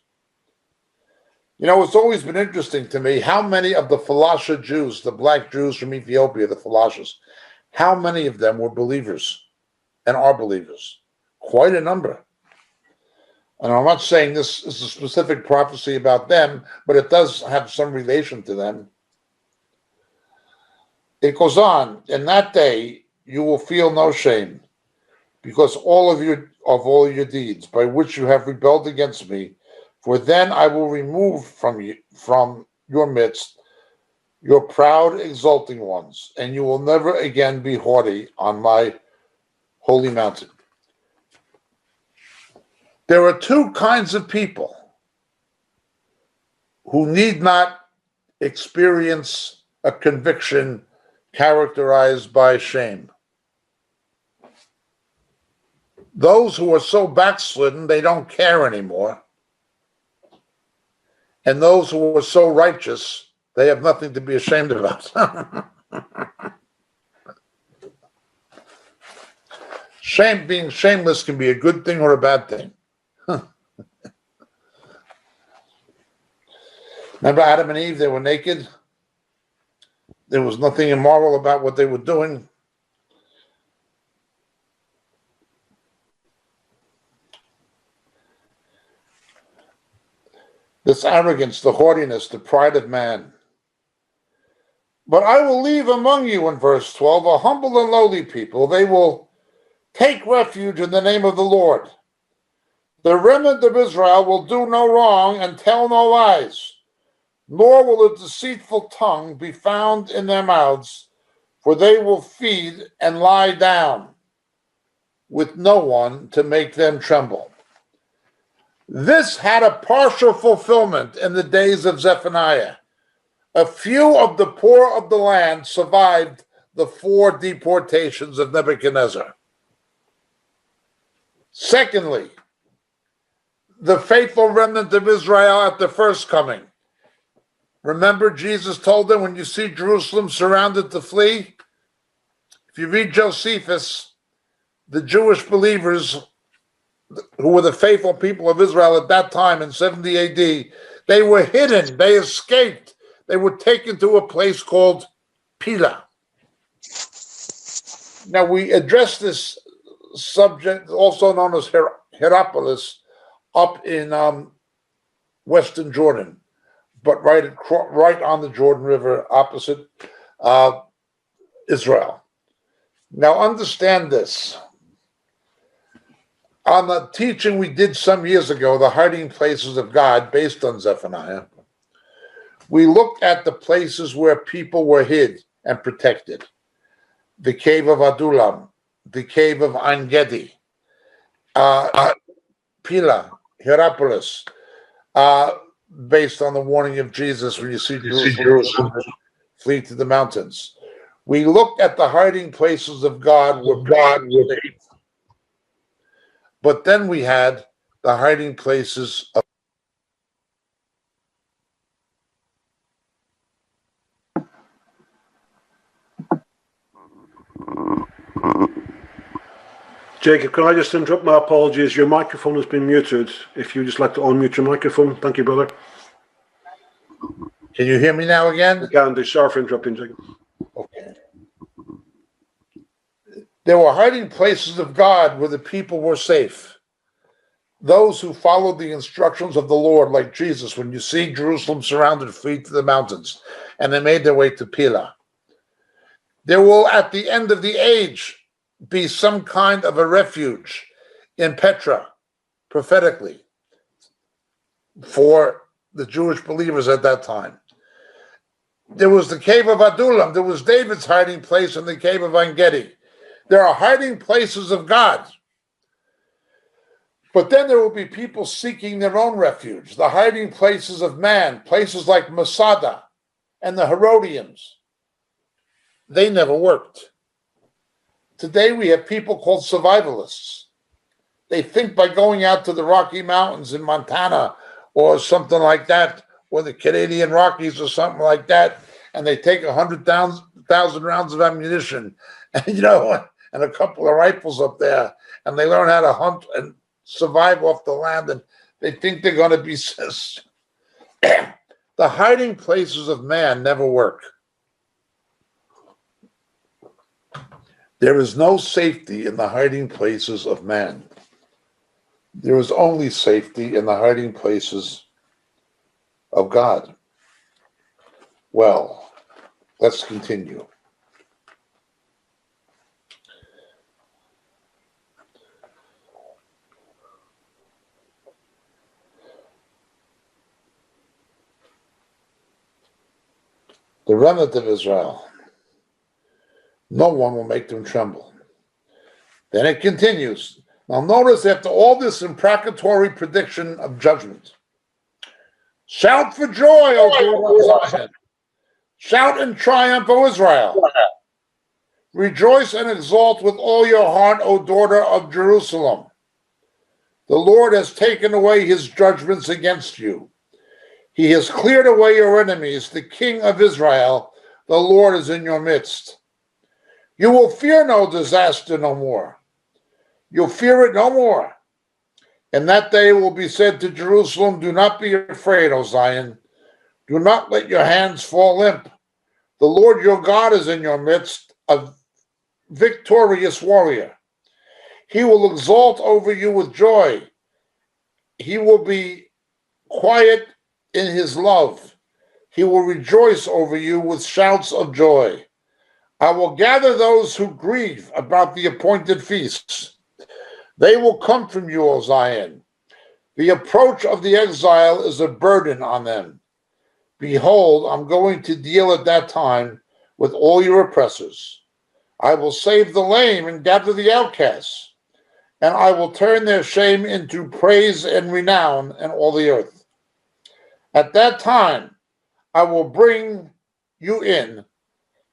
S3: It's always been interesting to me how many of the Falasha Jews, the black Jews from Ethiopia, the Falashas, how many of them were believers and are believers? Quite a number. And I'm not saying this is a specific prophecy about them, but it does have some relation to them. It goes on, in that day, you will feel no shame, because all of your deeds by which you have rebelled against me, for then I will remove from your midst your proud, exulting ones, and you will never again be haughty on my holy mountain. There are two kinds of people who need not experience a conviction characterized by shame. Those who are so backslidden they don't care anymore. And those who are so righteous, they have nothing to be ashamed about. Being shameless can be a good thing or a bad thing. Remember Adam and Eve, they were naked. There was nothing immoral about what they were doing. this arrogance, the haughtiness, the pride of man. But I will leave among you, in verse 12, a humble and lowly people. They will take refuge in the name of the Lord. The remnant of Israel will do no wrong and tell no lies, nor will a deceitful tongue be found in their mouths, for they will feed and lie down with no one to make them tremble. This had a partial fulfillment in the days of Zephaniah. A few of the poor of the land survived the 4 deportations of Nebuchadnezzar. Secondly, the faithful remnant of Israel at the first coming. Remember, Jesus told them, when you see Jerusalem surrounded, to flee. If you read Josephus, the Jewish believers who were the faithful people of Israel at that time in 70 AD, they were hidden, they escaped. They were taken to a place called Pila. Now, we address this subject, also known as Hierapolis, up in western Jordan, but right on the Jordan River opposite Israel. Now, understand this. On the teaching we did some years ago, the hiding places of God, based on Zephaniah, we looked at the places where people were hid and protected. The cave of Adullam, the cave of Ein Gedi, Pila, Hierapolis, based on the warning of Jesus, when you see Jerusalem, flee to the mountains. We looked at the hiding places of God where God was safe. But then we had the hiding places of
S2: Jacob, can I just interrupt? My apologies. Your microphone has been muted. If you just like to unmute your microphone. Thank you, brother.
S3: Can you hear me now again?
S2: I can do. Sorry for interrupting, Jacob.
S3: Okay. There were hiding places of God where the people were safe. Those who followed the instructions of the Lord, like Jesus, when you see Jerusalem surrounded, flee to the mountains, and they made their way to Pila. There will, at the end of the age, be some kind of a refuge in Petra, prophetically, for the Jewish believers at that time. There was the cave of Adullam. There was David's hiding place in the cave of Ein Gedi. There are hiding places of God. But then there will be people seeking their own refuge, the hiding places of man, places like Masada and the Herodians. They never worked. Today we have people called survivalists. They think by going out to the Rocky Mountains in Montana or something like that, or the Canadian Rockies or something like that, and they take 100,000 rounds of ammunition and, and a couple of rifles up there, and they learn how to hunt and survive off the land, and they think they're going to be the hiding places of man never work. There is no safety in the hiding places of man. There is only safety in the hiding places of God. Well, let's continue. The remnant of Israel, no one will make them tremble. Then it continues. Now notice, after all this imprecatory prediction of judgment, shout for joy, O daughter of Zion. Shout in triumph, O Israel. Rejoice and exult with all your heart, O daughter of Jerusalem. The Lord has taken away his judgments against you. He has cleared away your enemies. The King of Israel, the Lord, is in your midst. You will fear no disaster no more. You'll fear it no more. And that day will be said to Jerusalem, do not be afraid, O Zion. Do not let your hands fall limp. The Lord your God is in your midst, a victorious warrior. He will exult over you with joy. He will be quiet in his love. He will rejoice over you with shouts of joy. I will gather those who grieve about the appointed feasts. They will come from you, O Zion. The approach of the exile is a burden on them. Behold, I'm going to deal at that time with all your oppressors. I will save the lame and gather the outcasts, and I will turn their shame into praise and renown in all the earth. At that time, I will bring you in,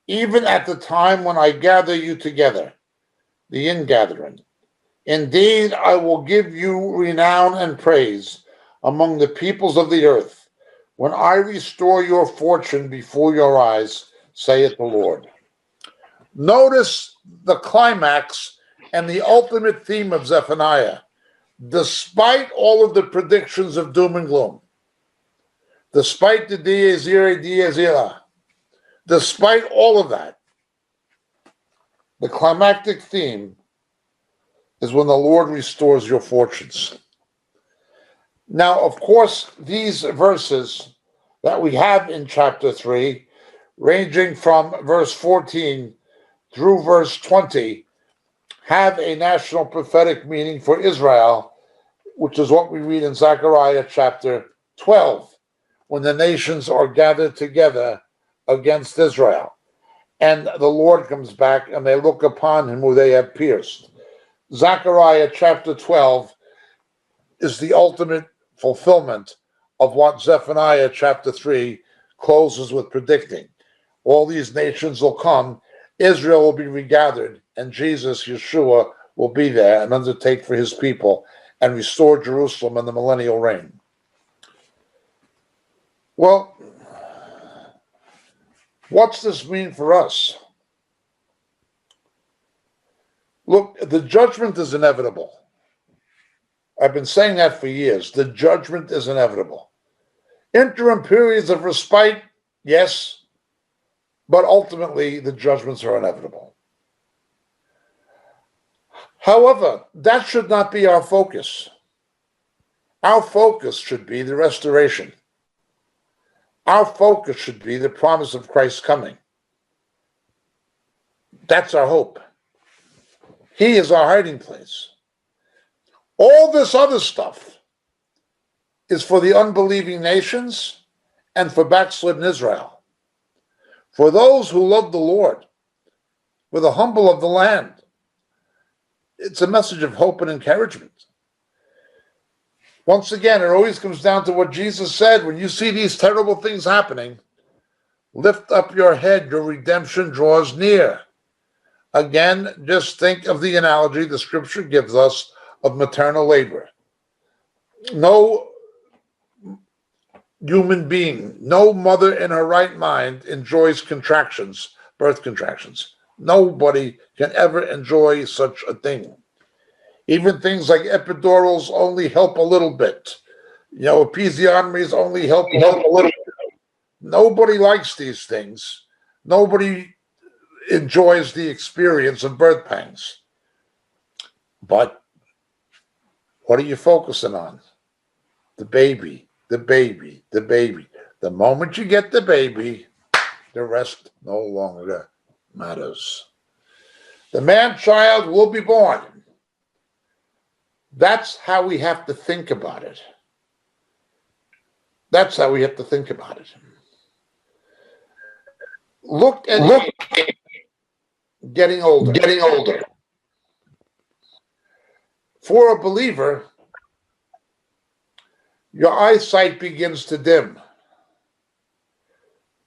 S3: even at the time when I gather you together, the ingathering. Indeed, I will give you renown and praise among the peoples of the earth, when I restore your fortune before your eyes, saith the Lord. Notice the climax and the ultimate theme of Zephaniah. Despite all of the predictions of doom and gloom, despite the dies irae, dies ira, despite all of that, the climactic theme is when the Lord restores your fortunes. Now, of course, these verses that we have in chapter 3, ranging from verse 14 through verse 20, have a national prophetic meaning for Israel, which is what we read in Zechariah chapter 12, when the nations are gathered together against Israel. And the Lord comes back, and they look upon him who they have pierced. Zechariah chapter 12 is the ultimate fulfillment of what Zephaniah chapter 3 closes with predicting. All these nations will come, Israel will be regathered, and Jesus, Yeshua, will be there and undertake for his people and restore Jerusalem in the millennial reign. Well, what's this mean for us? Look, the judgment is inevitable. I've been saying that for years. The judgment is inevitable. Interim periods of respite, yes, but ultimately the judgments are inevitable. However, that should not be our focus. Our focus should be the restoration. Our focus should be the promise of Christ's coming. That's our hope. He is our hiding place. All this other stuff is for the unbelieving nations and for backslidden Israel. For those who love the Lord, for the humble of the land, it's a message of hope and encouragement. Once again, it always comes down to what Jesus said. When you see these terrible things happening, lift up your head, your redemption draws near. Again, just think of the analogy the scripture gives us of maternal labor. No human being, no mother in her right mind enjoys contractions, birth contractions. Nobody can ever enjoy such a thing. Even things like epidurals only help a little bit. Episiotomies only help a little bit. Nobody likes these things. Nobody enjoys the experience of birth pangs. But what are you focusing on? The baby, the baby, the baby. The moment you get the baby, the rest no longer matters. The man-child will be born. That's how we have to think about it. That's how we have to think about it. Look at getting older. For a believer, your eyesight begins to dim,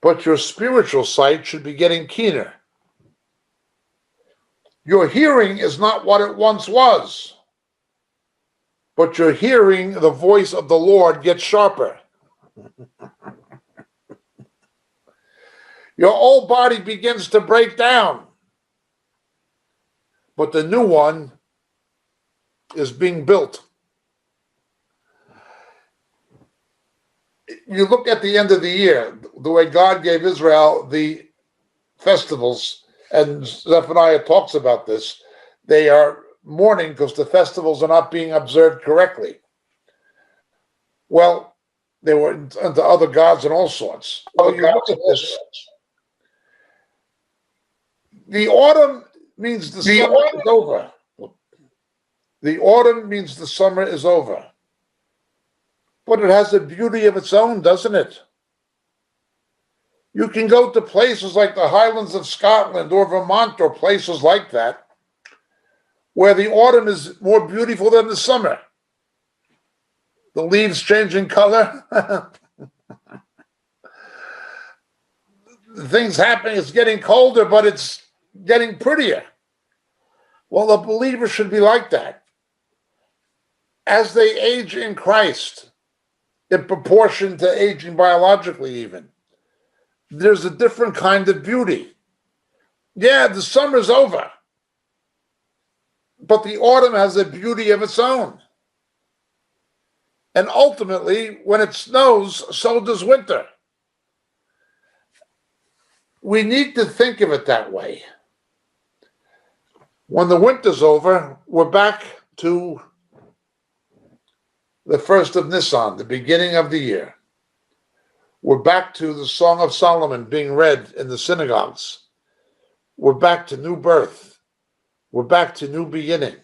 S3: but your spiritual sight should be getting keener. Your hearing is not what it once was, but your hearing the voice of the Lord gets sharper. Your old body begins to break down, but the new one is being built. You look at the end of the year, the way God gave Israel the festivals, and Zephaniah talks about this. They are mourning because the festivals are not being observed correctly. Well, They were into other gods and all sorts. Well, you look at this. The autumn means the summer is over. The autumn means the summer is over. But it has a beauty of its own, doesn't it? You can go to places like the Highlands of Scotland or Vermont or places like that, where the autumn is more beautiful than the summer. The leaves changing color. Things happening, it's getting colder, but it's getting prettier. Well, the believer should be like that. As they age in Christ, in proportion to aging biologically even, there's a different kind of beauty. Yeah, the summer's over, but the autumn has a beauty of its own. And ultimately, when it snows, so does winter. We need to think of it that way. When the winter's over, we're back to the first of Nisan, the beginning of the year. We're back to the Song of Solomon being read in the synagogues. We're back to new birth. We're back to new beginning,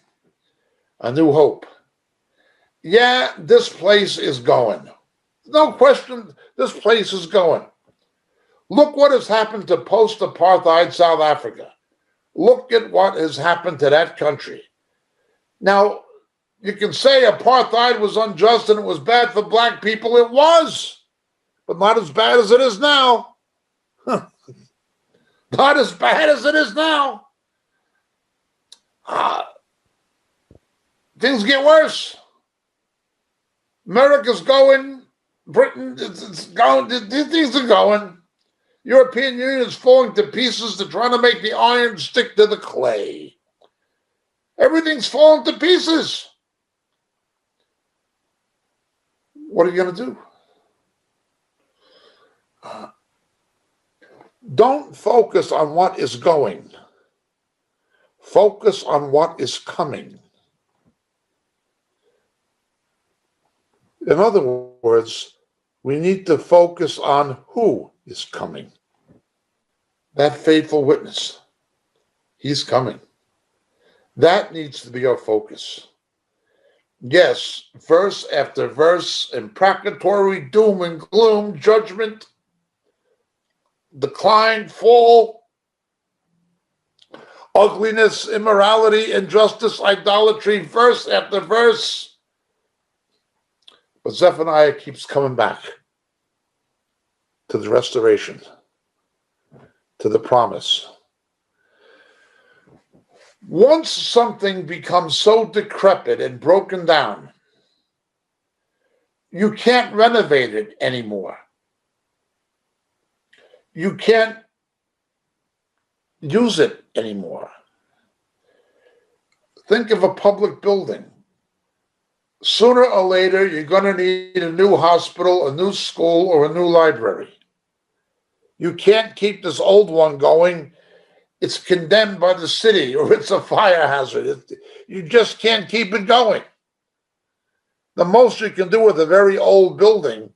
S3: a new hope. Yeah, this place is going. No question, this place is going. Look what has happened to post-apartheid South Africa. Look at what has happened to that country. Now, you can say apartheid was unjust and it was bad for black people. It was, but not as bad as it is now. Not as bad as it is now. Things get worse. America's going. Britain, it's going. Things are going. European Union is falling to pieces. They're trying to make the iron stick to the clay. Everything's falling to pieces. What are you going to do? Don't focus on what is going. Focus on what is coming. In other words, we need to focus on who is coming. That faithful witness. He's coming. That needs to be our focus. Yes, verse after verse, imprecatory doom and gloom, judgment, decline, fall, ugliness, immorality, injustice, idolatry, verse after verse. But Zephaniah keeps coming back to the restoration, to the promise. Once something becomes so decrepit and broken down, you can't renovate it anymore. You can't use it anymore. Think of a public building. Sooner or later, you're going to need a new hospital, a new school, or a new library. You can't keep this old one going. It's condemned by the city, or it's a fire hazard. You just can't keep it going. The most you can do with a very old building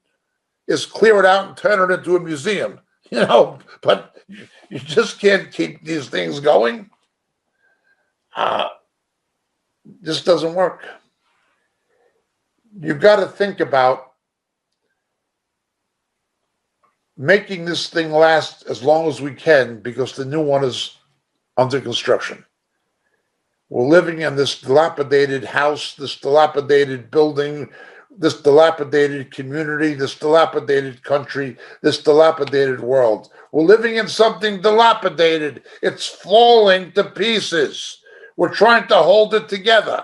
S3: is clear it out and turn it into a museum, but you just can't keep these things going. This doesn't work. You've got to think about making this thing last as long as we can, because the new one is under construction. We're living in this dilapidated house, this dilapidated building, this dilapidated community, this dilapidated country, this dilapidated world. We're living in something dilapidated. It's falling to pieces. We're trying to hold it together.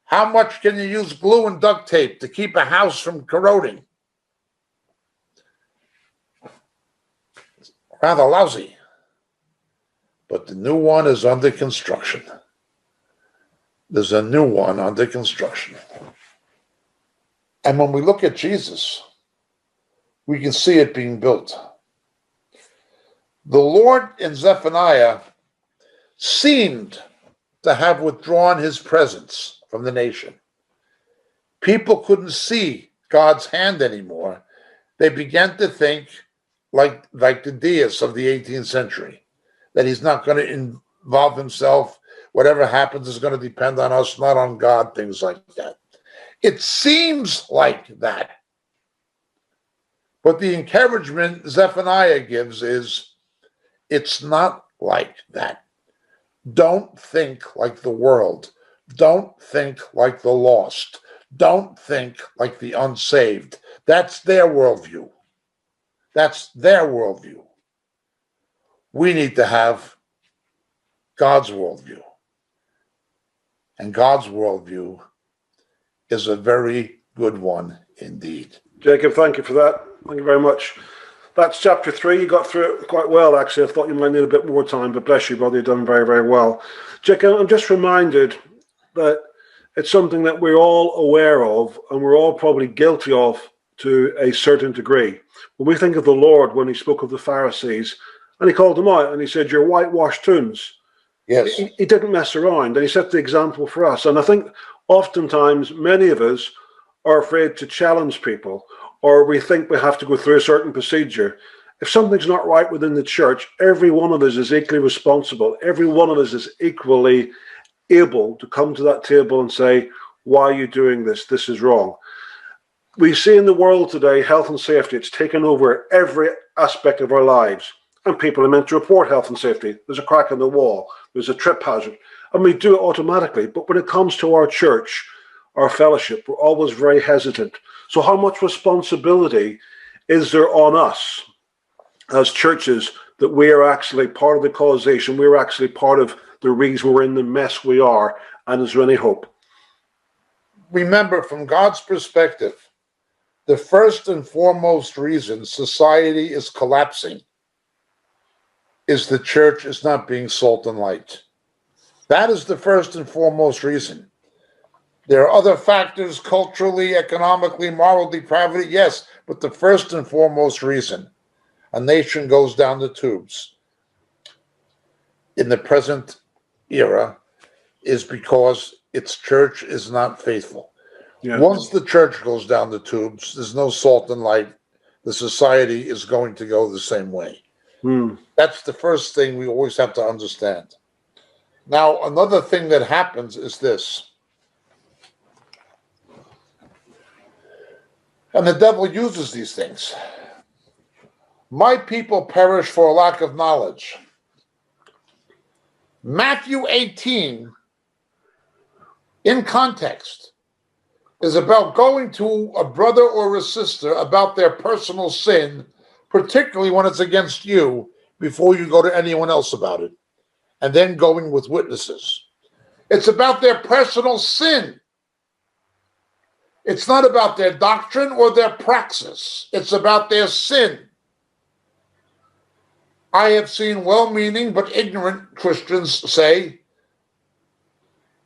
S3: How much can you use glue and duct tape to keep a house from corroding? Rather lousy. But the new one is under construction. There's a new one under construction. And when we look at Jesus, we can see it being built. The Lord in Zephaniah seemed to have withdrawn his presence from the nation. People couldn't see God's hand anymore. They began to think like the deists of the 18th century, that he's not going to involve himself. Whatever happens is going to depend on us, not on God, things like that. It seems like that. But the encouragement Zephaniah gives is, it's not like that. Don't think like the world. Don't think like the lost. Don't think like the unsaved. That's their worldview. That's their worldview. We need to have God's worldview. And God's worldview is a very good one indeed.
S2: Jacob, thank you for that. Thank you very much. That's chapter 3. You got through it quite well, actually. I thought you might need a bit more time, but bless you, brother. You've done very, very well. Jacob, I'm just reminded that it's something that we're all aware of, and we're all probably guilty of to a certain degree. When we think of the Lord, when he spoke of the Pharisees, and he called them out, and he said, "You're whitewashed tombs."
S3: Yes.
S2: He didn't mess around, and he set the example for us. And I think oftentimes many of us are afraid to challenge people, or we think we have to go through a certain procedure. If something's not right within the church, every one of us is equally responsible. Every one of us is equally able to come to that table and say, "Why are you doing this? This is wrong." We see in the world today, health and safety, it's taken over every aspect of our lives. And people are meant to report health and safety. There's a crack in the wall. There's a trip hazard. And we do it automatically. But when it comes to our church, our fellowship, we're always very hesitant. So how much responsibility is there on us as churches that we are actually part of the causation? We're actually part of the reason we're in the mess we are. And is there any hope?
S3: Remember, from God's perspective, the first and foremost reason society is collapsing is the church is not being salt and light. That is the first and foremost reason. There are other factors, culturally, economically, moral depravity, yes, but the first and foremost reason a nation goes down the tubes in the present era is because its church is not faithful. Yeah. Once the church goes down the tubes, there's no salt and light. The society is going to go the same way. That's the first thing we always have to understand. Now, another thing that happens is this. And the devil uses these things. My people perish for a lack of knowledge. Matthew 18, in context, is about going to a brother or a sister about their personal sin, particularly when it's against you, before you go to anyone else about it, and then going with witnesses. It's about their personal sin. It's not about their doctrine or their praxis. It's about their sin. I have seen well-meaning but ignorant Christians say,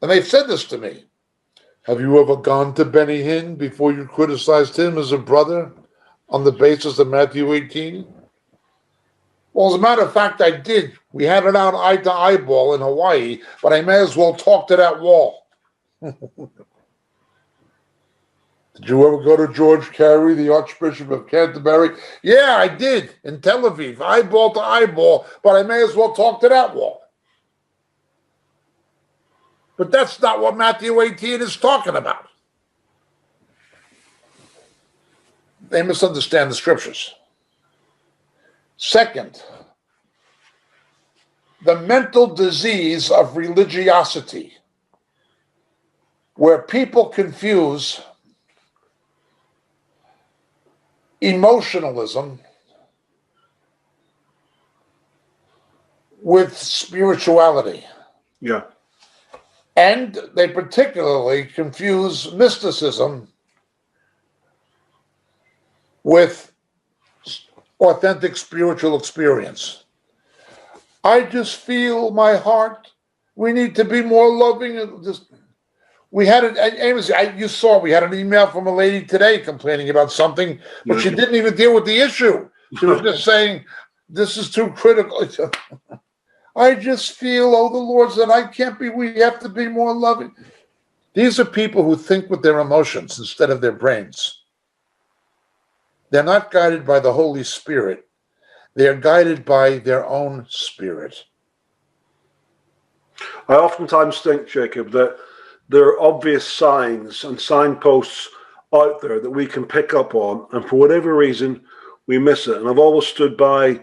S3: and they've said this to me, "Have you ever gone to Benny Hinn before you criticized him as a brother on the basis of Matthew 18? Well, as a matter of fact, I did. We had it out eye to eyeball in Hawaii, but I may as well talk to that wall. Did you ever go to George Carey, the Archbishop of Canterbury? Yeah, I did, in Tel Aviv, eyeball to eyeball, but I may as well talk to that wall. But that's not what Matthew 18 is talking about. They misunderstand the scriptures. Second, the mental disease of religiosity, where people confuse emotionalism with spirituality.
S2: Yeah.
S3: And they particularly confuse mysticism with authentic spiritual experience. I just feel my heart. We need to be more loving. We had Amos, you saw we had an email from a lady today complaining about something, but she didn't even deal with the issue. She was just saying, this is too critical. I just feel, oh, the Lord said, I can't be, we have to be more loving. These are people who think with their emotions instead of their brains. They're not guided by the Holy Spirit. They are guided by their own spirit.
S2: I oftentimes think, Jacob, that there are obvious signs and signposts out there that we can pick up on, and for whatever reason, we miss it. And I've always stood by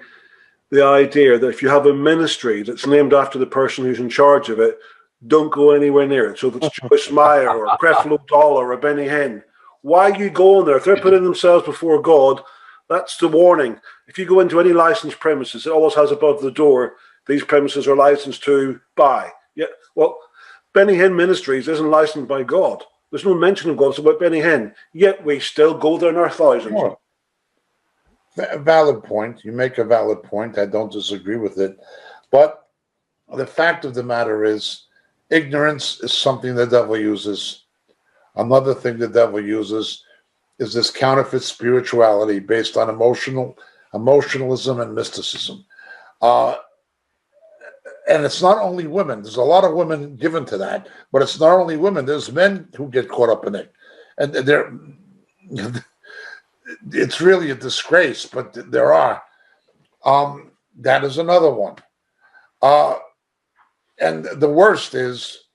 S2: the idea that if you have a ministry that's named after the person who's in charge of it, don't go anywhere near it. So if it's Joyce Meyer or Creflo Dollar or Benny Hinn, why are you going there? If they're putting themselves before God, that's the warning. If you go into any licensed premises, it always has above the door, these premises are licensed to buy. Yeah, well, Benny Hinn Ministries isn't licensed by God. There's no mention of God. It's about Benny Hinn. Yet we still go there in our thousands.
S3: Sure. A valid point. You make a valid point. I don't disagree with it. But the fact of the matter is, ignorance is something the devil uses. Another thing the devil uses is this counterfeit spirituality based on emotionalism and mysticism. And it's not only women. There's a lot of women given to that, but it's not only women. There's men who get caught up in it. And it's really a disgrace, but there are. That is another one. And the worst is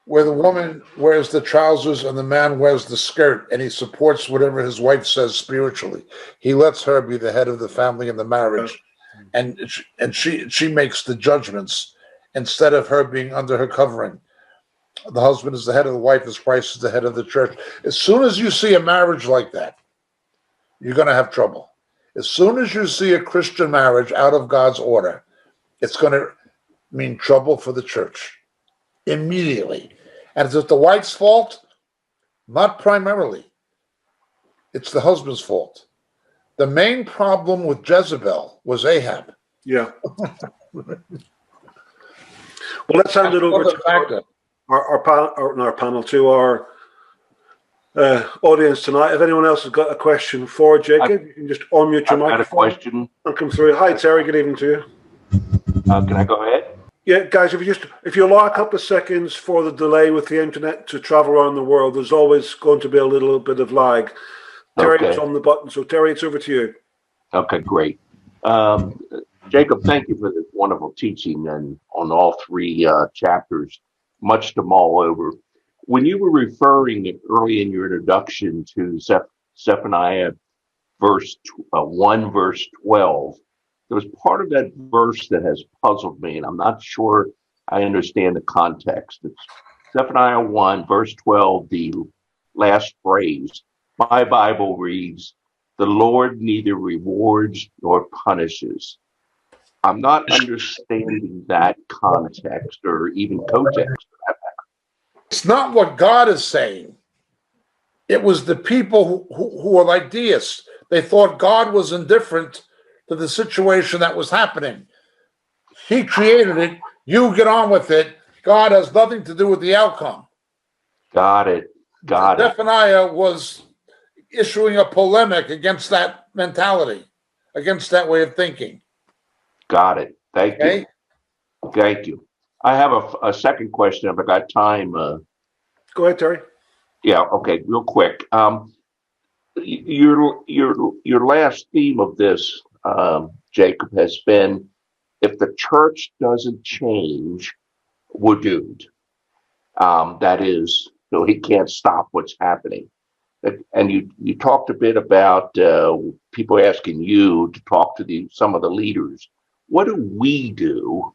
S3: where the woman wears the trousers and the man wears the skirt, and he supports whatever his wife says spiritually. He lets her be the head of the family and the marriage. And she makes the judgments instead of her being under her covering. The husband is the head of the wife, as Christ is the head of the church. As soon as you see a marriage like that, you're going to have trouble. As soon as you see a Christian marriage out of God's order, it's going to mean trouble for the church immediately. And is it the wife's fault? Not primarily. It's the husband's fault. The main problem with Jezebel was Ahab.
S2: Yeah. Well, let's hand it over to our panel, to our audience tonight. If anyone else has got a question for Jacob, you can just unmute your microphone.
S4: I've got a question.
S2: And come through. Hi, Terry. Good evening to you.
S4: Can I go ahead?
S2: Yeah, guys, if you allow a couple of seconds for the delay with the internet to travel around the world, there's always going to be a little bit of lag. Terry is on the button. So, Terry, it's over to you.
S4: Okay, great. Jacob, thank you for this wonderful teaching and on all three chapters. Much to mull over. When you were referring early in your introduction to Zephaniah 1, verse 12, there was part of that verse that has puzzled me, and I'm not sure I understand the context. It's Zephaniah 1, verse 12, the last phrase. My Bible reads, "The Lord neither rewards nor punishes." I'm not understanding that context or even context.
S3: It's not what God is saying. It was the people who were like deists. They thought God was indifferent to the situation that was happening. He created it. You get on with it. God has nothing to do with the outcome.
S4: Got it.
S3: Zephaniah was issuing a polemic against that mentality, against that way of thinking.
S4: Got it. Thank you. Thank you. I have a second question if I got time.
S2: Go ahead, Terry.
S4: Yeah, okay, real quick. Your last theme of this, Jacob, has been if the church doesn't change, we're doomed. That is, so he can't stop what's happening. And you talked a bit about people asking you to talk to some of the leaders. What do we do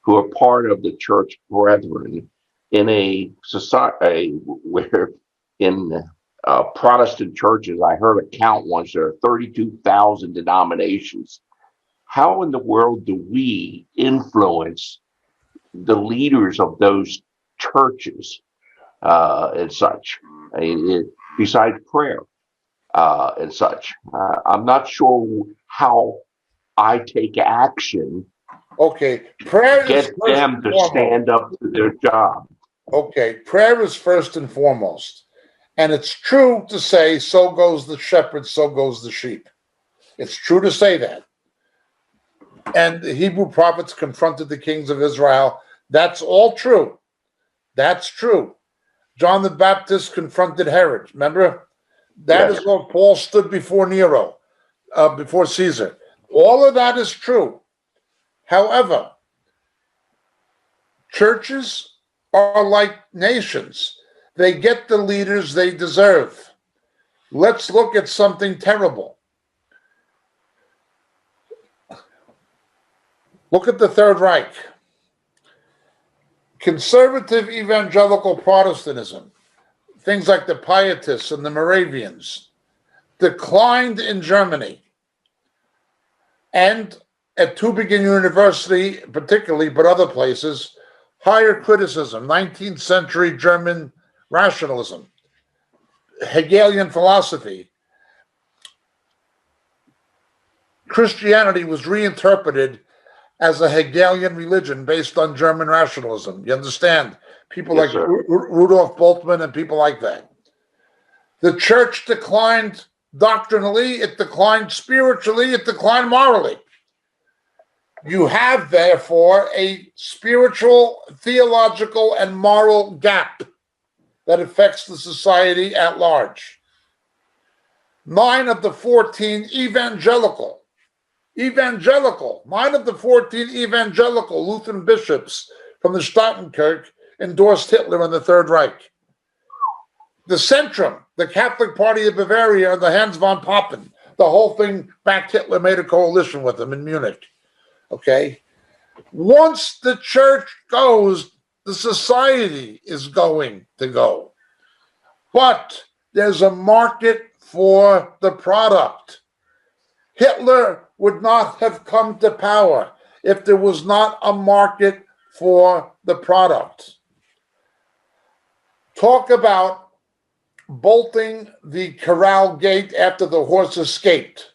S4: who are part of the church brethren in a society where in Protestant churches, I heard a count once, there are 32,000 denominations. How in the world do we influence the leaders of those churches and such, besides prayer and such? I'm not sure how I take action.
S3: Okay, prayer
S4: get them to stand up to their job.
S3: Okay, prayer is first and foremost. And it's true to say, so goes the shepherd, so goes the sheep. It's true to say that. And the Hebrew prophets confronted the kings of Israel. That's all true. That's true. John the Baptist confronted Herod. Remember? That is what Paul stood before Nero. before Caesar. All of that is true. However, churches are like nations. They get the leaders they deserve. Let's look at something terrible. Look at the Third Reich. Conservative evangelical Protestantism, things like the Pietists and the Moravians, declined in Germany. And at Tübingen University, particularly, but other places, higher criticism, 19th century German rationalism, Hegelian philosophy. Christianity was reinterpreted as a Hegelian religion based on German rationalism. You understand? People
S4: Yes,
S3: like
S4: sir.
S3: Rudolf Bultmann and people like that. The church declined doctrinally, it declined spiritually, it declined morally. You have, therefore, a spiritual, theological, and moral gap that affects the society at large. 9 of the 14 evangelical, 9 of the 14 evangelical Lutheran bishops from the Staatenkirche endorsed Hitler and the Third Reich. The Centrum, the Catholic Party of Bavaria, and the Hans von Papen, the whole thing backed Hitler, made a coalition with them in Munich. Okay? Once the church goes, the society is going to go. But there's a market for the product. Hitler would not have come to power if there was not a market for the product. Talk about bolting the corral gate after the horse escaped.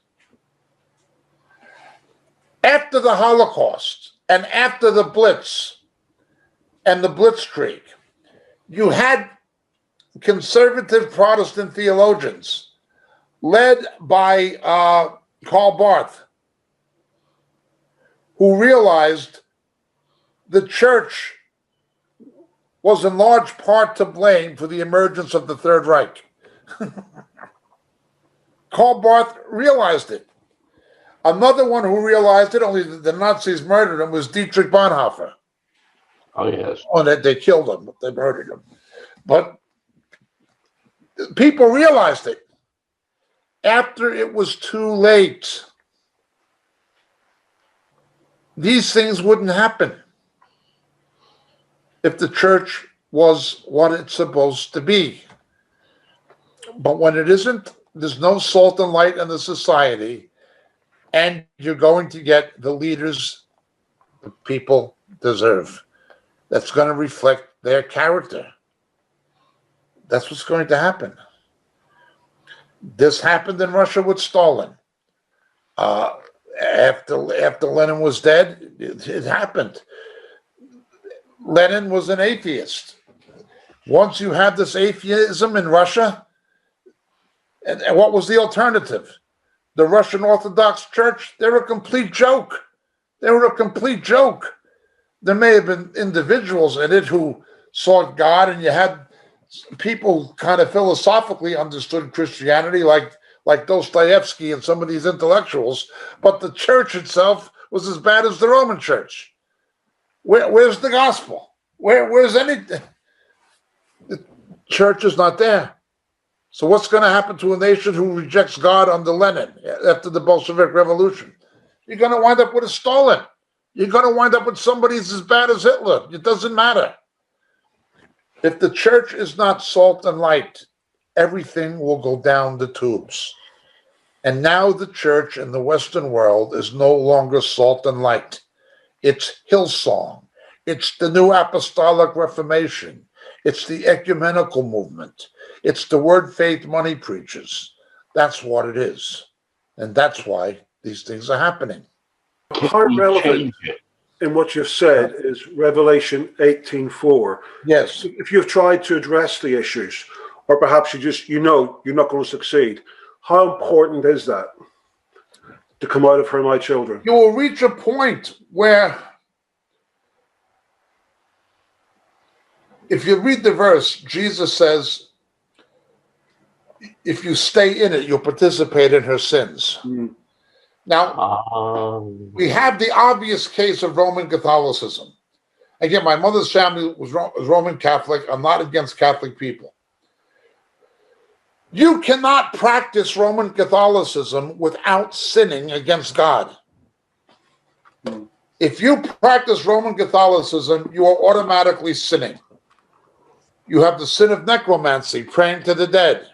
S3: After the Holocaust and after the Blitz and the Blitzkrieg, you had conservative Protestant theologians led by Karl Barth, who realized the church was in large part to blame for the emergence of the Third Reich. Karl Barth realized it. Another one who realized it, only the Nazis murdered him, was Dietrich Bonhoeffer.
S4: Oh, yes.
S3: Oh, they killed him, but they murdered him. But people realized it after it was too late. These things wouldn't happen if the church was what it's supposed to be. But when it isn't, there's no salt and light in the society, and you're going to get the leaders the people deserve. That's going to reflect their character. That's what's going to happen. This happened in Russia with Stalin. After Lenin was dead, it happened. Lenin was an atheist. Once you have this atheism in Russia, and what was the alternative? The Russian Orthodox Church, they're a complete joke. They were a complete joke. There may have been individuals in it who sought God, and you had people who kind of philosophically understood Christianity, like Dostoevsky and some of these intellectuals, but the church itself was as bad as the Roman Church. Where's the gospel? Where's anything? The church is not there. So what's going to happen to a nation who rejects God under Lenin after the Bolshevik Revolution? You're going to wind up with a Stalin. You're going to wind up with somebody as bad as Hitler. It doesn't matter. If the church is not salt and light, everything will go down the tubes. And now the church in the Western world is no longer salt and light. It's Hillsong. It's the New Apostolic Reformation. It's the ecumenical movement. It's the word, faith, money preachers. That's what it is. And that's why these things are happening.
S2: How relevant in what you've said is Revelation 18:4.
S3: Yes.
S2: If you've tried to address the issues, or perhaps you're not going to succeed, how important is that to come out of her, my children?
S3: You will reach a point where, if you read the verse, Jesus says, if you stay in it, you'll participate in her sins.
S2: Mm.
S3: Now, we have the obvious case of Roman Catholicism. Again, my mother's family was Roman Catholic. I'm not against Catholic people. You cannot practice Roman Catholicism without sinning against God. If you practice Roman Catholicism, you are automatically sinning. You have the sin of necromancy, praying to the dead.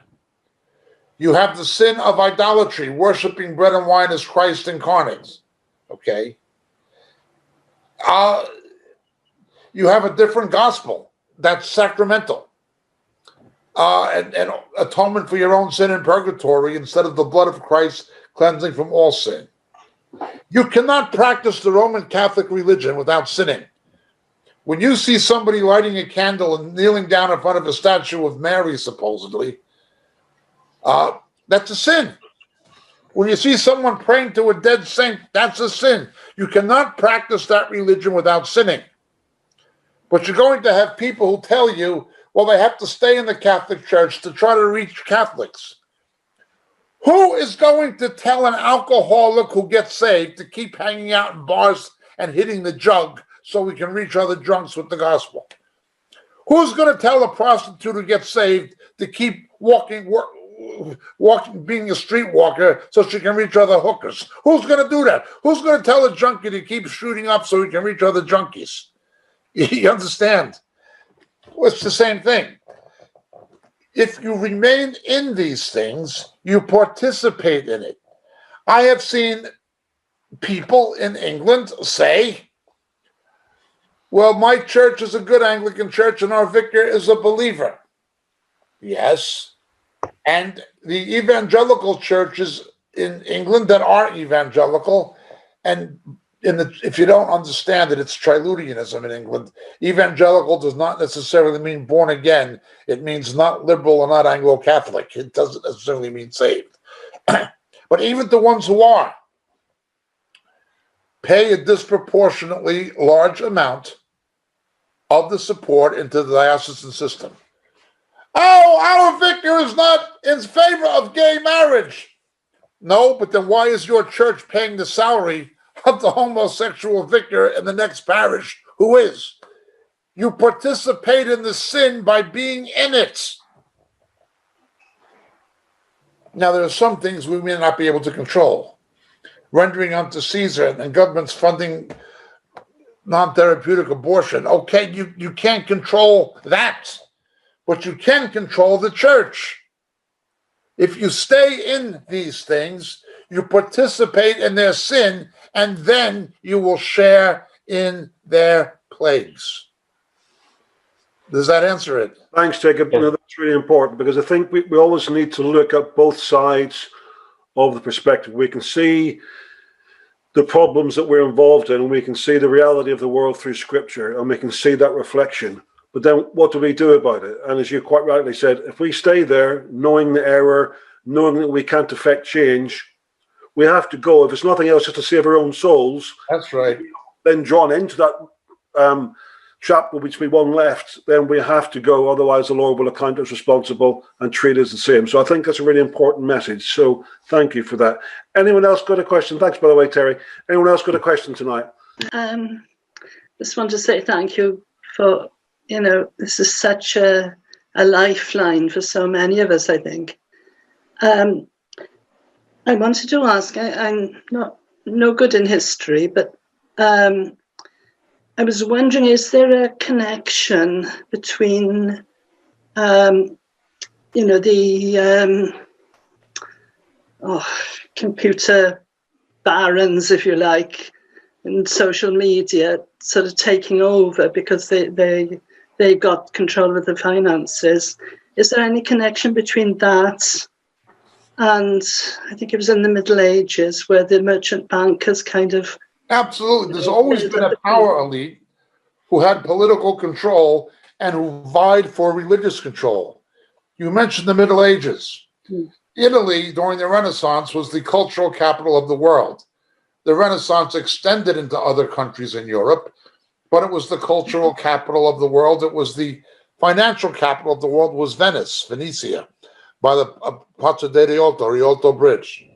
S3: You have the sin of idolatry, worshiping bread and wine as Christ incarnate. Okay? You have a different gospel that's sacramental. And atonement for your own sin in purgatory instead of the blood of Christ cleansing from all sin. You cannot practice the Roman Catholic religion without sinning. When you see somebody lighting a candle and kneeling down in front of a statue of Mary, supposedly, that's a sin. When you see someone praying to a dead saint, that's a sin. You cannot practice that religion without sinning. But you're going to have people who tell you, well, they have to stay in the Catholic Church to try to reach Catholics. Who is going to tell an alcoholic who gets saved to keep hanging out in bars and hitting the jug so we can reach other drunks with the gospel? Who's going to tell a prostitute who gets saved to keep walking, being a streetwalker so she can reach other hookers? Who's going to do that? Who's going to tell a junkie to keep shooting up so he can reach other junkies? You understand? Well, it's the same thing. If you remain in these things, you participate in it. I have seen people in England say, well, my church is a good Anglican church and our vicar is a believer. Yes. And the evangelical churches in England that are evangelical, and if you don't understand it, it's Triludianism in England. Evangelical does not necessarily mean born again. It means not liberal or not Anglo-Catholic. It doesn't necessarily mean saved. But even the ones who are pay a disproportionately large amount of the support into the diocesan system. Oh, our vicar is not in favor of gay marriage. No, but then why is your church paying the salary of the homosexual vicar in the next parish who is? You participate in the sin by being in it. Now, there are some things we may not be able to control. Rendering unto Caesar and governments funding non-therapeutic abortion. Okay, you can't control that, but you can control the church. If you stay in these things, you participate in their sin, and then you will share in their plagues. Does that answer it?
S2: Thanks, Jacob.
S4: Yeah.
S2: That's really important, because I think we always need to look at both sides of the perspective. We can see the problems that we're involved in, and we can see the reality of the world through Scripture, and we can see that reflection. But then what do we do about it? And as you quite rightly said, if we stay there, knowing the error, knowing that we can't affect change, we have to go, if it's nothing else, just to save our own souls.
S3: That's right.
S2: Then drawn into that trap which we one left, then we have to go. Otherwise, the Lord will account us responsible and treat us the same. So I think that's a really important message. So thank you for that. Anyone else got a question? Thanks, by the way, Terry. Anyone else got a question tonight?
S5: Just want to say thank you for, this is such a lifeline for so many of us, I think. I wanted to ask, I'm no good in history, but I was wondering, is there a connection between, the computer barons, if you like, and social media sort of taking over because they got control of the finances? Is there any connection between that and, I think it was in the Middle Ages, where the merchant bankers kind of...
S3: Absolutely. There's always been a power elite who had political control and who vied for religious control. You mentioned the Middle Ages. Italy, during the Renaissance, was the cultural capital of the world. The Renaissance extended into other countries in Europe, but it was the cultural capital of the world. It was the financial capital of the world, was Venice, Venetia, by the Pozzo di Rialto Bridge.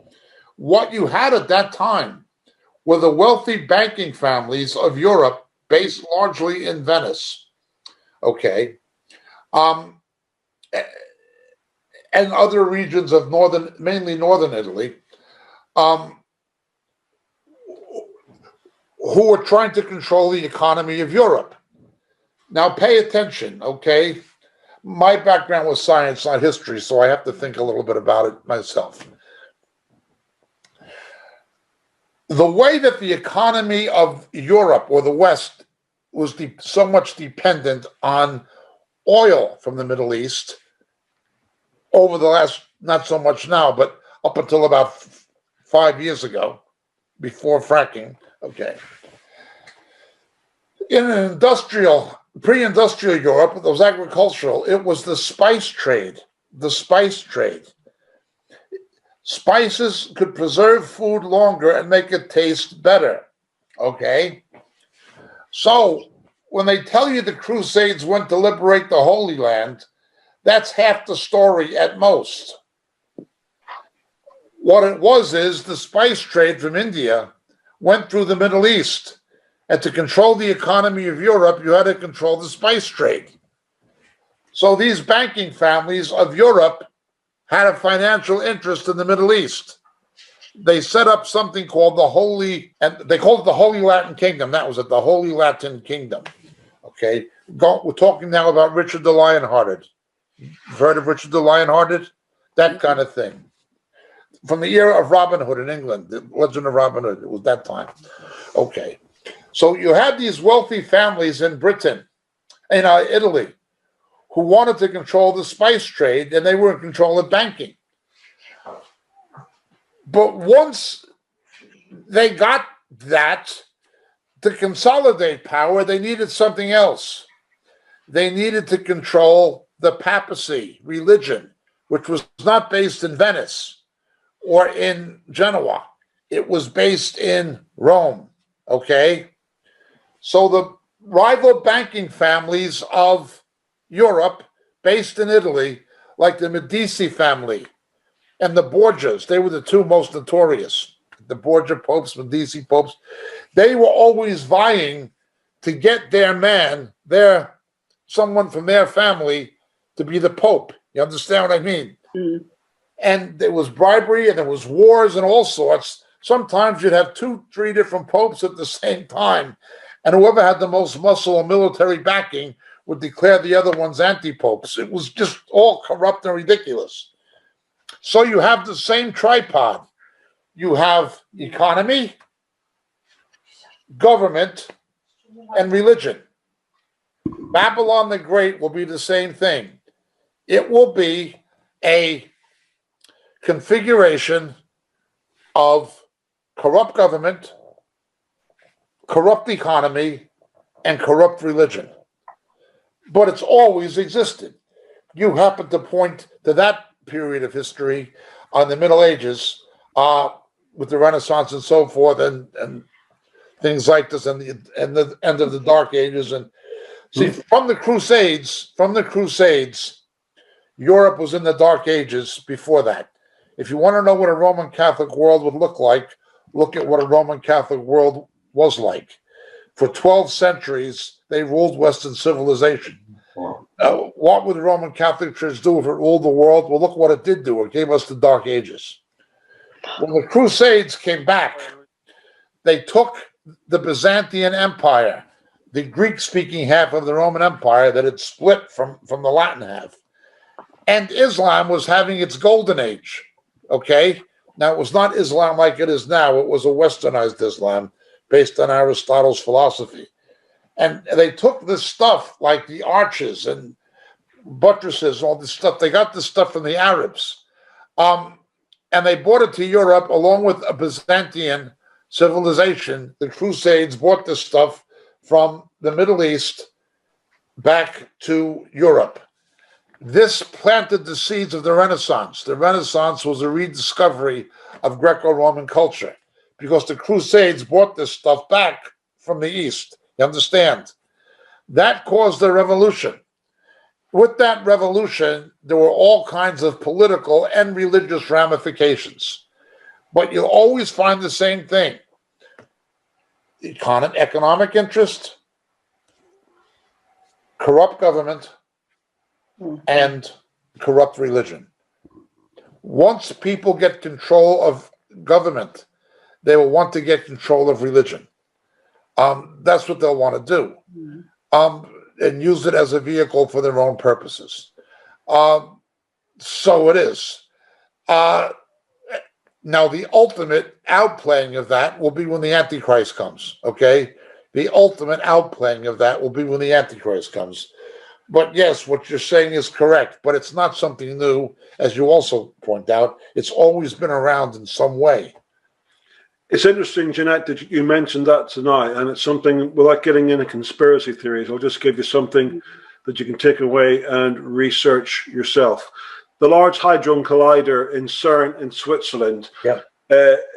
S3: What you had at that time were the wealthy banking families of Europe, based largely in Venice, okay, and other regions of mainly northern Italy, who were trying to control the economy of Europe. Now, pay attention, okay? My background was science, not history, so I have to think a little bit about it myself. The way that the economy of Europe or the West was so much dependent on oil from the Middle East over the last, not so much now, but up until about 5 years ago, before fracking, okay. In an pre-industrial Europe, it was agricultural, it was the spice trade, Spices could preserve food longer and make it taste better, okay? So when they tell you the Crusades went to liberate the Holy Land, that's half the story at most. What it was is the spice trade from India went through the Middle East. And to control the economy of Europe, you had to control the spice trade. So these banking families of Europe had a financial interest in the Middle East. They set up something called they called it the Holy Latin Kingdom. That was it, the Holy Latin Kingdom. Okay, we're talking now about Richard the Lionhearted. You've heard of Richard the Lionhearted? That kind of thing. From the era of Robin Hood in England, the legend of Robin Hood, it was that time. Okay, so you had these wealthy families in Britain, in Italy, who wanted to control the spice trade, and they were in control of banking. But once they got that, to consolidate power, they needed something else. They needed to control the papacy, religion, which was not based in Venice or in Genoa. It was based in Rome, okay? So the rival banking families of Europe, based in Italy, like the Medici family and the Borgias, they were the two most notorious. The Borgia popes, Medici popes, they were always vying to get their man, someone from their family, to be the pope. You understand what I mean? Mm. And there was bribery and there was wars and all sorts. Sometimes you'd have 2-3 different popes at the same time, and whoever had the most muscle and military backing would declare the other ones anti-popes. It was just all corrupt and ridiculous. So you have the same tripod. You have economy, government, and religion. Babylon the Great will be the same thing. It will be a configuration of corrupt government, corrupt economy, and corrupt religion. But it's always existed. You happen to point to that period of history on the Middle Ages, with the Renaissance and so forth, and things like this, and the end of the Dark Ages. And see, from the Crusades, Europe was in the Dark Ages before that. If you want to know what a Roman Catholic world would look like, look at what a Roman Catholic world was like. For 12 centuries, they ruled Western civilization. What would the Roman Catholic Church do if it ruled the world? Well, look what it did do. It gave us the Dark Ages. When the Crusades came back, they took the Byzantine Empire, the Greek-speaking half of the Roman Empire that had split from the Latin half. And Islam was having its golden age, okay? Now, it was not Islam like it is now. It was a westernized Islam based on Aristotle's philosophy. And they took this stuff like the arches and buttresses, all this stuff. They got this stuff from the Arabs. And they brought it to Europe along with a Byzantine civilization. The Crusades brought this stuff from the Middle East back to Europe. This planted the seeds of the Renaissance. The Renaissance was a rediscovery of Greco-Roman culture because the Crusades brought this stuff back from the East. You understand? That caused a revolution. With that revolution, there were all kinds of political and religious ramifications. But you'll always find the same thing. Economic interest, corrupt government, and corrupt religion. Once people get control of government, they will want to get control of religion. That's what they'll want to do, and use it as a vehicle for their own purposes. So it is. Now, the ultimate outplaying of that will be when the Antichrist comes, okay? The ultimate outplaying of that will be when the Antichrist comes. But yes, what you're saying is correct, but it's not something new, as you also point out. It's always been around in some way.
S2: It's interesting, Jeanette, that you mentioned that tonight, and it's something, without getting into conspiracy theories, I'll just give you something that you can take away and research yourself. The Large Hadron Collider in CERN in Switzerland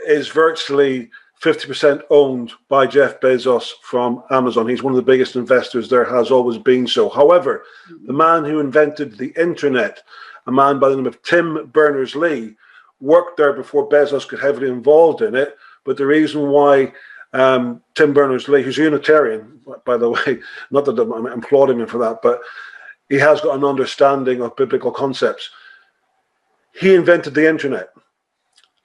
S2: is virtually 50% owned by Jeff Bezos from Amazon. He's one of the biggest investors there, has always been so. However, the man who invented the internet, a man by the name of Tim Berners-Lee, worked there before Bezos got heavily involved in it. But the reason why Tim Berners-Lee, who's a Unitarian, by the way, not that I'm applauding him for that, but he has got an understanding of biblical concepts. He invented the internet,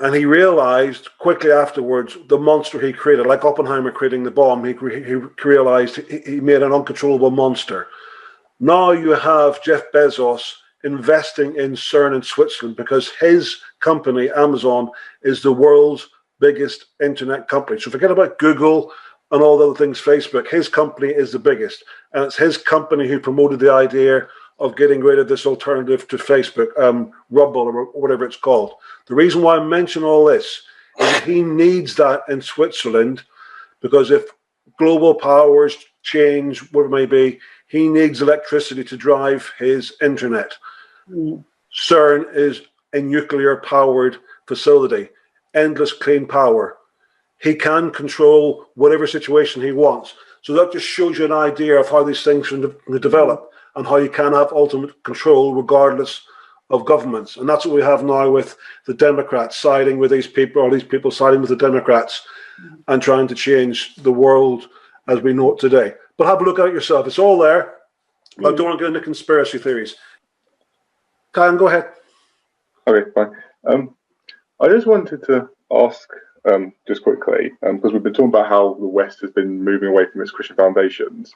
S2: and he realized quickly afterwards the monster he created, like Oppenheimer creating the bomb. He realized he made an uncontrollable monster. Now you have Jeff Bezos investing in CERN in Switzerland because his company, Amazon, is the world's biggest internet company. So forget about Google and all the other things, Facebook. His company is the biggest, and it's his company who promoted the idea of getting rid of this alternative to Facebook, Rumble or whatever it's called. The reason why I mention all this is that he needs that in Switzerland, because if global powers change, what it may be, he needs electricity to drive his internet. CERN is a nuclear-powered facility, endless clean power. He can control whatever situation he wants. So that just shows you an idea of how these things can develop, and how you can have ultimate control regardless of governments. And that's what we have now with the Democrats siding with these people, or these people siding with the Democrats and trying to change the world as we know it today. But have a look at it yourself. It's all there. I don't want to get into conspiracy theories. Karen, go ahead.
S6: Okay, fine. I just wanted to ask, just quickly, because we've been talking about how the West has been moving away from its Christian foundations.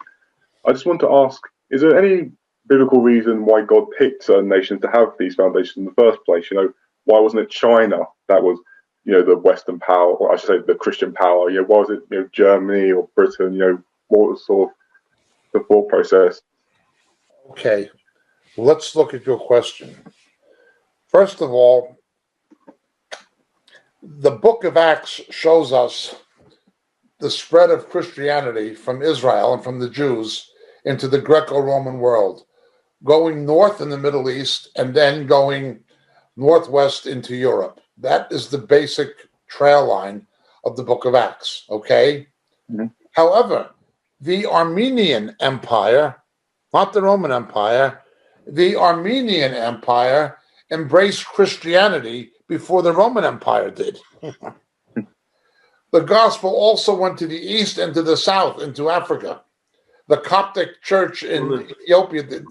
S6: I just want to ask, is there any biblical reason why God picked certain nations to have these foundations in the first place? You know, why wasn't it China that was, you know, the Western power, or I should say the Christian power? You know, why was it, you know, Germany or Britain? You know, what was sort of the thought process?
S3: Okay, let's look at your question. First of all, the book of Acts shows us the spread of Christianity from Israel and from the Jews into the Greco-Roman world, going north in the Middle East and then going northwest into Europe. That is the basic trail line of the book of Acts, okay? Mm-hmm. However, the Armenian Empire, not the Roman Empire, the Armenian Empire embraced Christianity before the Roman Empire did. The gospel also went to the east and to the south, into Africa. The Coptic Church in Ethiopia, the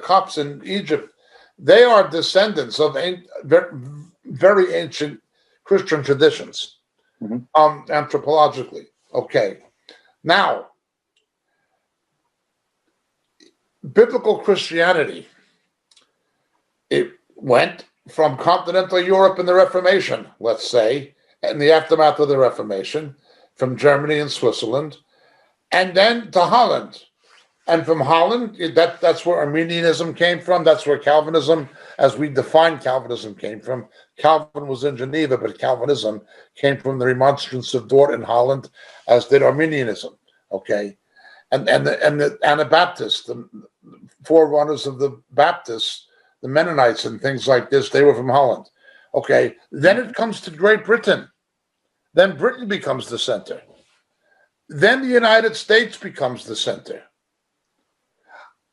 S3: Copts in Egypt, they are descendants of very ancient Christian traditions, anthropologically. Okay, now biblical Christianity, it went from continental Europe in the Reformation, let's say, in the aftermath of the Reformation, from Germany and Switzerland, and then to Holland. And from Holland, that's where Arminianism came from. That's where Calvinism, as we define Calvinism, came from. Calvin was in Geneva, but Calvinism came from the Remonstrance of Dort in Holland, as did Arminianism. Okay, and the Anabaptists, the forerunners of the Baptists, the Mennonites and things like this, they were from Holland. Okay, then it comes to Great Britain. Then Britain becomes the center. Then the United States becomes the center.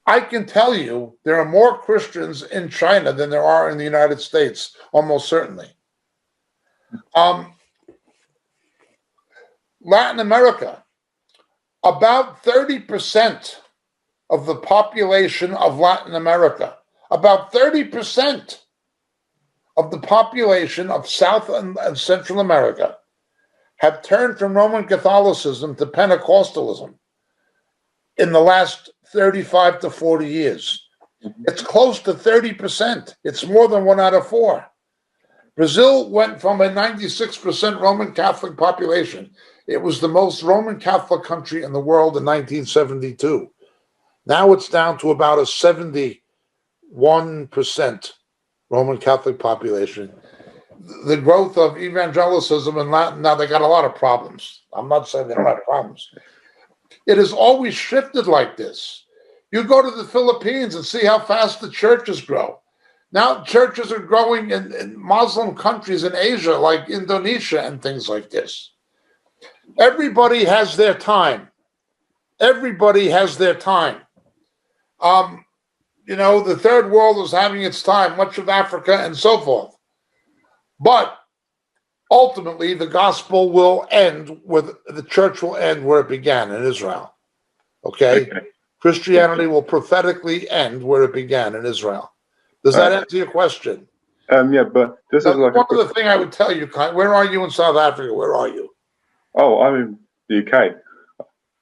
S3: I can tell you there are more Christians in China than there are in the United States, almost certainly. Latin America, about 30% of the population of Latin America, about 30% of the population of South and Central America have turned from Roman Catholicism to Pentecostalism in the last 35 to 40 years. It's close to 30%. It's more than 1 out of 4. Brazil went from a 96% Roman Catholic population. It was the most Roman Catholic country in the world in 1972. Now it's down to about a 71% Roman Catholic population. The growth of evangelicism in Latin, now they got a lot of problems. I'm not saying they don't have problems. It has always shifted like this. You go to the Philippines and see how fast the churches grow. Now churches are growing in Muslim countries in Asia, like Indonesia and things like this. Everybody has their time. Everybody has their time. The third world is having its time, much of Africa and so forth. But ultimately, the gospel will end the church will end where it began in Israel. Okay? Christianity will prophetically end where it began in Israel. Does that answer your question?
S6: Yeah, but this is like
S3: one other thing I would tell you. Where are you in South Africa? Where are you?
S6: Oh, I'm in the UK.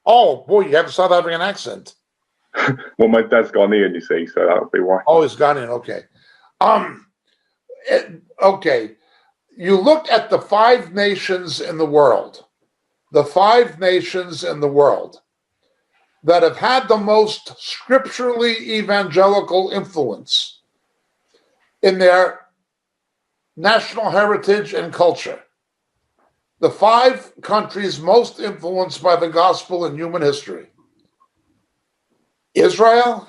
S3: Oh boy, you have a South African accent.
S6: Well, my dad's Ghanaian, you see, so that would be why.
S3: Oh, he's Ghanaian. Okay. Okay. You look at the 5 nations in the world. The 5 nations in the world that have had the most scripturally evangelical influence in their national heritage and culture. The 5 countries most influenced by the gospel in human history: Israel,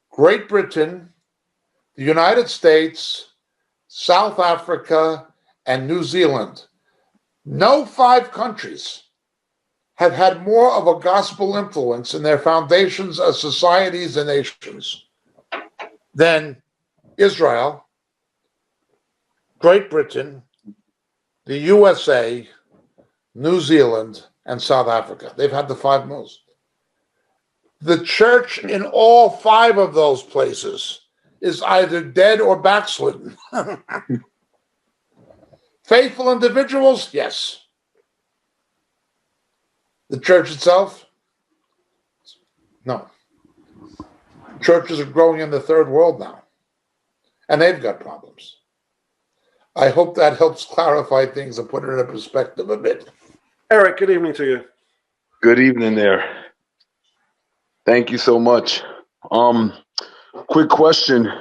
S3: Great Britain, the United States, South Africa, and New Zealand. No 5 countries have had more of a gospel influence in their foundations as societies and nations than Israel, Great Britain, the USA, New Zealand, and South Africa. They've had the 5 most. The church in all 5 of those places is either dead or backslidden. Faithful individuals, yes. The church itself, no. Churches are growing in the third world now, and they've got problems. I hope that helps clarify things and put it in perspective a bit.
S2: Eric, good evening to you.
S7: Good evening there. Thank you so much. Quick question.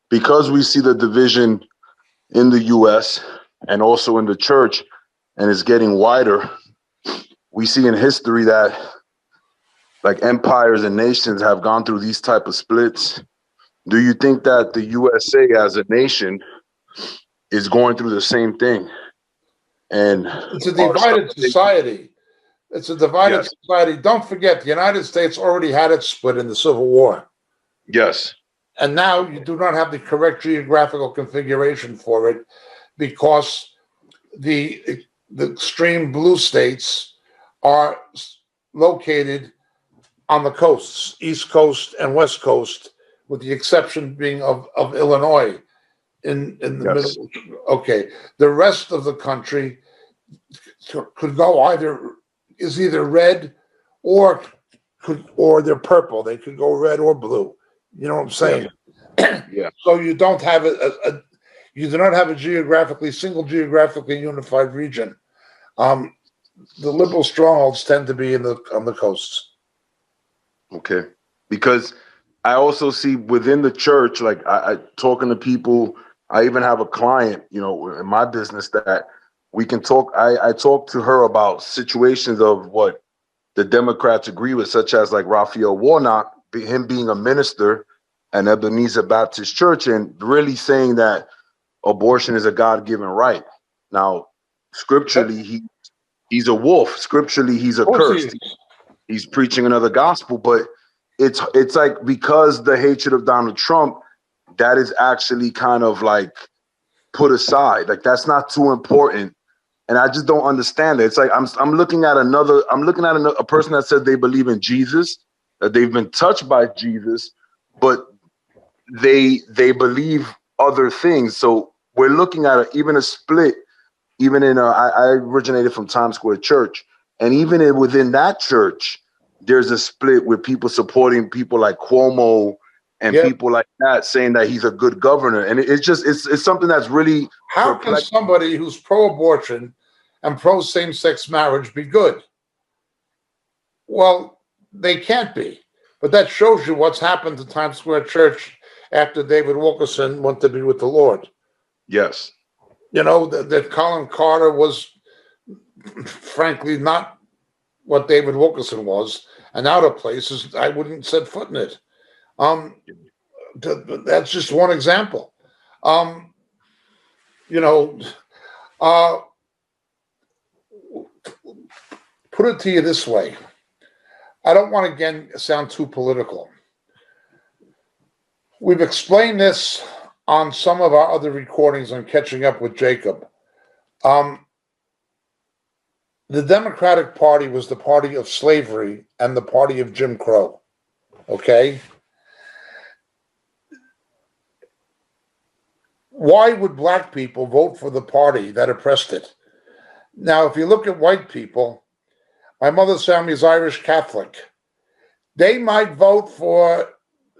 S7: Because we see the division in the U.S. and also in the church, and it's getting wider, we see in history that like empires and nations have gone through these type of splits. Do you think that the USA as a nation is going through the same thing? And
S3: it's a divided society. It's a divided society. Don't forget, the United States already had its split in the Civil War.
S7: Yes.
S3: And now you do not have the correct geographical configuration for it because the extreme blue states are located on the coasts, East Coast and West Coast, with the exception being of Illinois in the middle. Okay. The rest of the country could go either red or they're purple. They could go red or blue. You know what I'm saying?
S7: Yeah.
S3: So you don't have you do not have a single geographically unified region. The liberal strongholds tend to be on the coasts.
S7: Okay. Because I also see within the church, like I talking to people, I even have a client, in my business that we can talk. I talk to her about situations of what the Democrats agree with, such as like Raphael Warnock, him being a minister and Ebenezer Baptist Church, and really saying that abortion is a God-given right. Now, scripturally, he's a wolf. Scripturally, he's a curse. He's preaching another gospel. But it's like, because the hatred of Donald Trump, that is actually kind of like put aside. Like, that's not too important. And I just don't understand it. It's like I'm looking at a person that said they believe in Jesus, that they've been touched by Jesus, but they believe other things. So we're looking at even a split. Even in I originated from Times Square Church, and even within that church, there's a split with people supporting people like Cuomo and people like that, saying that he's a good governor. And it's something that's really
S3: How can somebody who's pro-abortion and pro-same-sex marriage be good? Well, they can't be. But that shows you what's happened to Times Square Church after David Wilkerson went to be with the Lord.
S7: Yes.
S3: You know, that Colin Carter was, frankly, not what David Wilkerson was, and other places I wouldn't set foot in it. That's just one example. Put it to you this way. I don't want to, again, sound too political. We've explained this on some of our other recordings on Catching Up with Jacob. The Democratic Party was the party of slavery and the party of Jim Crow. Okay? Why would black people vote for the party that oppressed it? Now, if you look at white people, my mother's family is Irish Catholic. They might vote for,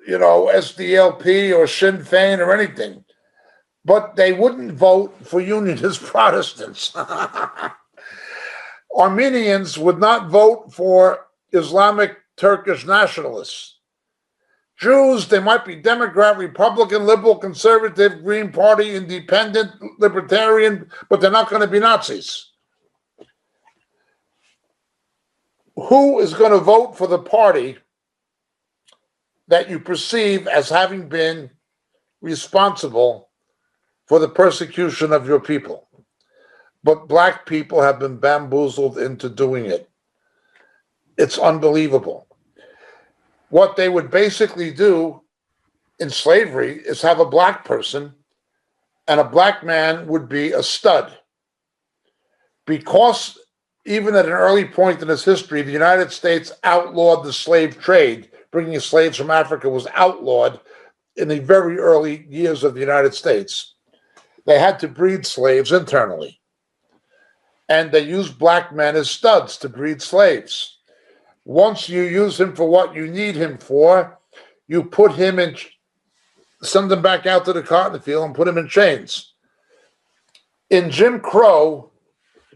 S3: SDLP or Sinn Féin or anything, but they wouldn't vote for Unionist Protestants. Armenians would not vote for Islamic Turkish nationalists. Jews, they might be Democrat, Republican, Liberal, Conservative, Green Party, Independent, Libertarian, but they're not going to be Nazis. Who is going to vote for the party that you perceive as having been responsible for the persecution of your people? But black people have been bamboozled into doing it. It's unbelievable. What they would basically do in slavery is have a black person, and a black man would be a stud. Because even at an early point in its history, the United States outlawed the slave trade. Bringing slaves from Africa was outlawed in the very early years of the United States. They had to breed slaves internally. And they used black men as studs to breed slaves. Once you use him for what you need him for, you put him in, send him back out to the cotton field and put him in chains. In Jim Crow,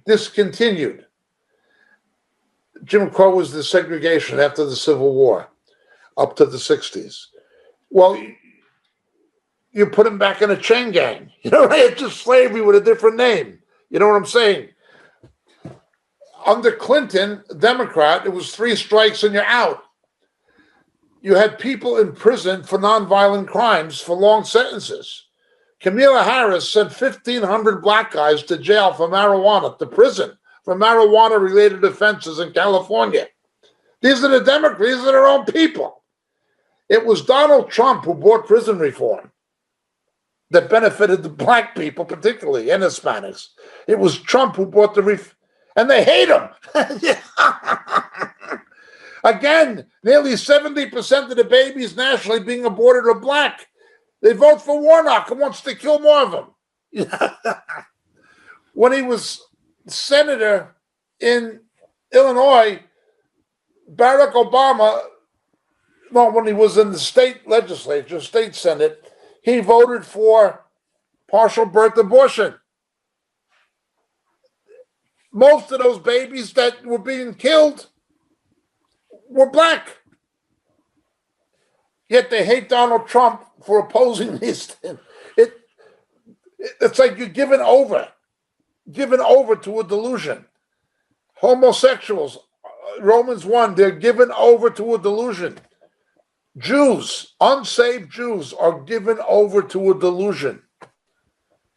S3: this continued. Jim Crow was the segregation after the Civil War, up to the 60s. Well, you put him back in a chain gang. It's just slavery with a different name. You know what I'm saying? Under Clinton, Democrat, it was 3 strikes and you're out. You had people in prison for nonviolent crimes for long sentences. Kamala Harris sent 1,500 black guys to jail for marijuana, to prison for marijuana-related offenses in California. These are the Democrats, these are their own people. It was Donald Trump who brought prison reform that benefited the black people particularly, and Hispanics. It was Trump who brought the reform. And they hate him. Again, nearly 70% of the babies nationally being aborted are black. They vote for Warnock and wants to kill more of them. When he was senator in Illinois, Barack Obama, when he was in the state legislature, state senate, he voted for partial birth abortion. Most of those babies that were being killed were black. Yet they hate Donald Trump for opposing these things. It's like you're given over to a delusion. Homosexuals, Romans 1, they're given over to a delusion. Jews, unsaved Jews, are given over to a delusion.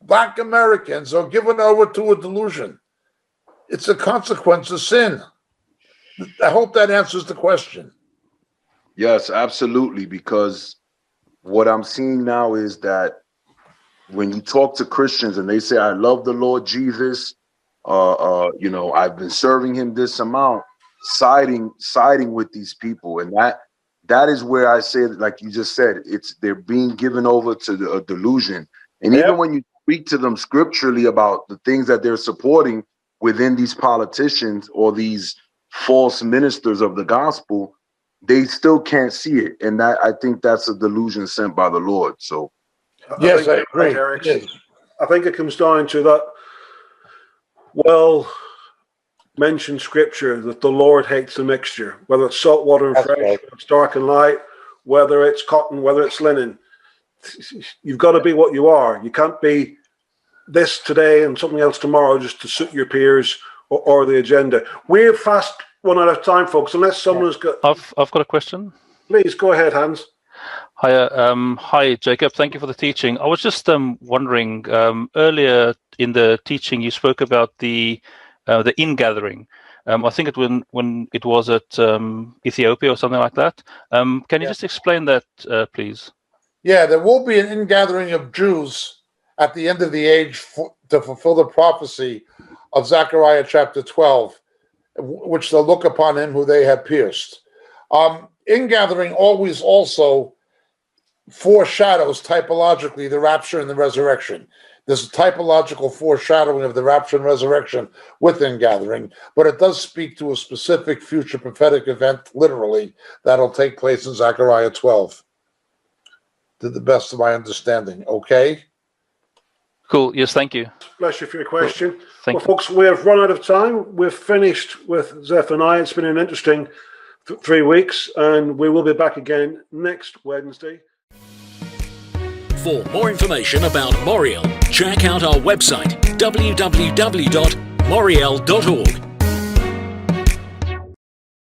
S3: Black Americans are given over to a delusion. It's a consequence of sin. I hope that answers the question.
S7: Yes, absolutely. Because what I'm seeing now is that when you talk to Christians and they say, I love the Lord Jesus, I've been serving him this amount, siding with these people. And that is where I say, like you just said, they're being given over to a delusion. And even when you speak to them scripturally about the things that they're supporting within these politicians or these false ministers of the gospel, they still can't see it. And that, I think that's a delusion sent by the Lord. So
S3: Yes, I agree.
S2: Eric,
S3: Yes.
S2: I think it comes down to that mentioned scripture that the Lord hates the mixture, whether it's salt water and
S3: That's
S2: fresh,
S3: right.
S2: whether it's dark and light, whether it's cotton, whether it's linen. You've got to be what you are. You can't be this today and something else tomorrow just to suit your peers or the agenda. We're fast run out of time, folks, unless someone's got...
S8: I've got a question.
S2: Please, go ahead, Hans.
S8: Hi, Jacob. Thank you for the teaching. I was just wondering, earlier in the teaching, you spoke about the ingathering. I think when it was at Ethiopia or something like that. Can you just explain that, please?
S3: Yeah, there will be an ingathering of Jews at the end of the age to fulfill the prophecy of Zechariah chapter 12, which they'll look upon him who they have pierced. Ingathering always also foreshadows typologically the rapture and the resurrection. There's a typological foreshadowing of the rapture and resurrection with ingathering, but it does speak to a specific future prophetic event, literally, that'll take place in Zechariah 12. To the best of my understanding, okay?
S8: Cool. Yes, thank you.
S2: Bless you for your question.
S8: Cool. Thank you.
S2: Folks, we have run out of time. We've finished with Zephaniah. It's been an interesting 3 weeks, and we will be back again next Wednesday.
S9: For more information about Moriel, check out our website, www.moriel.org.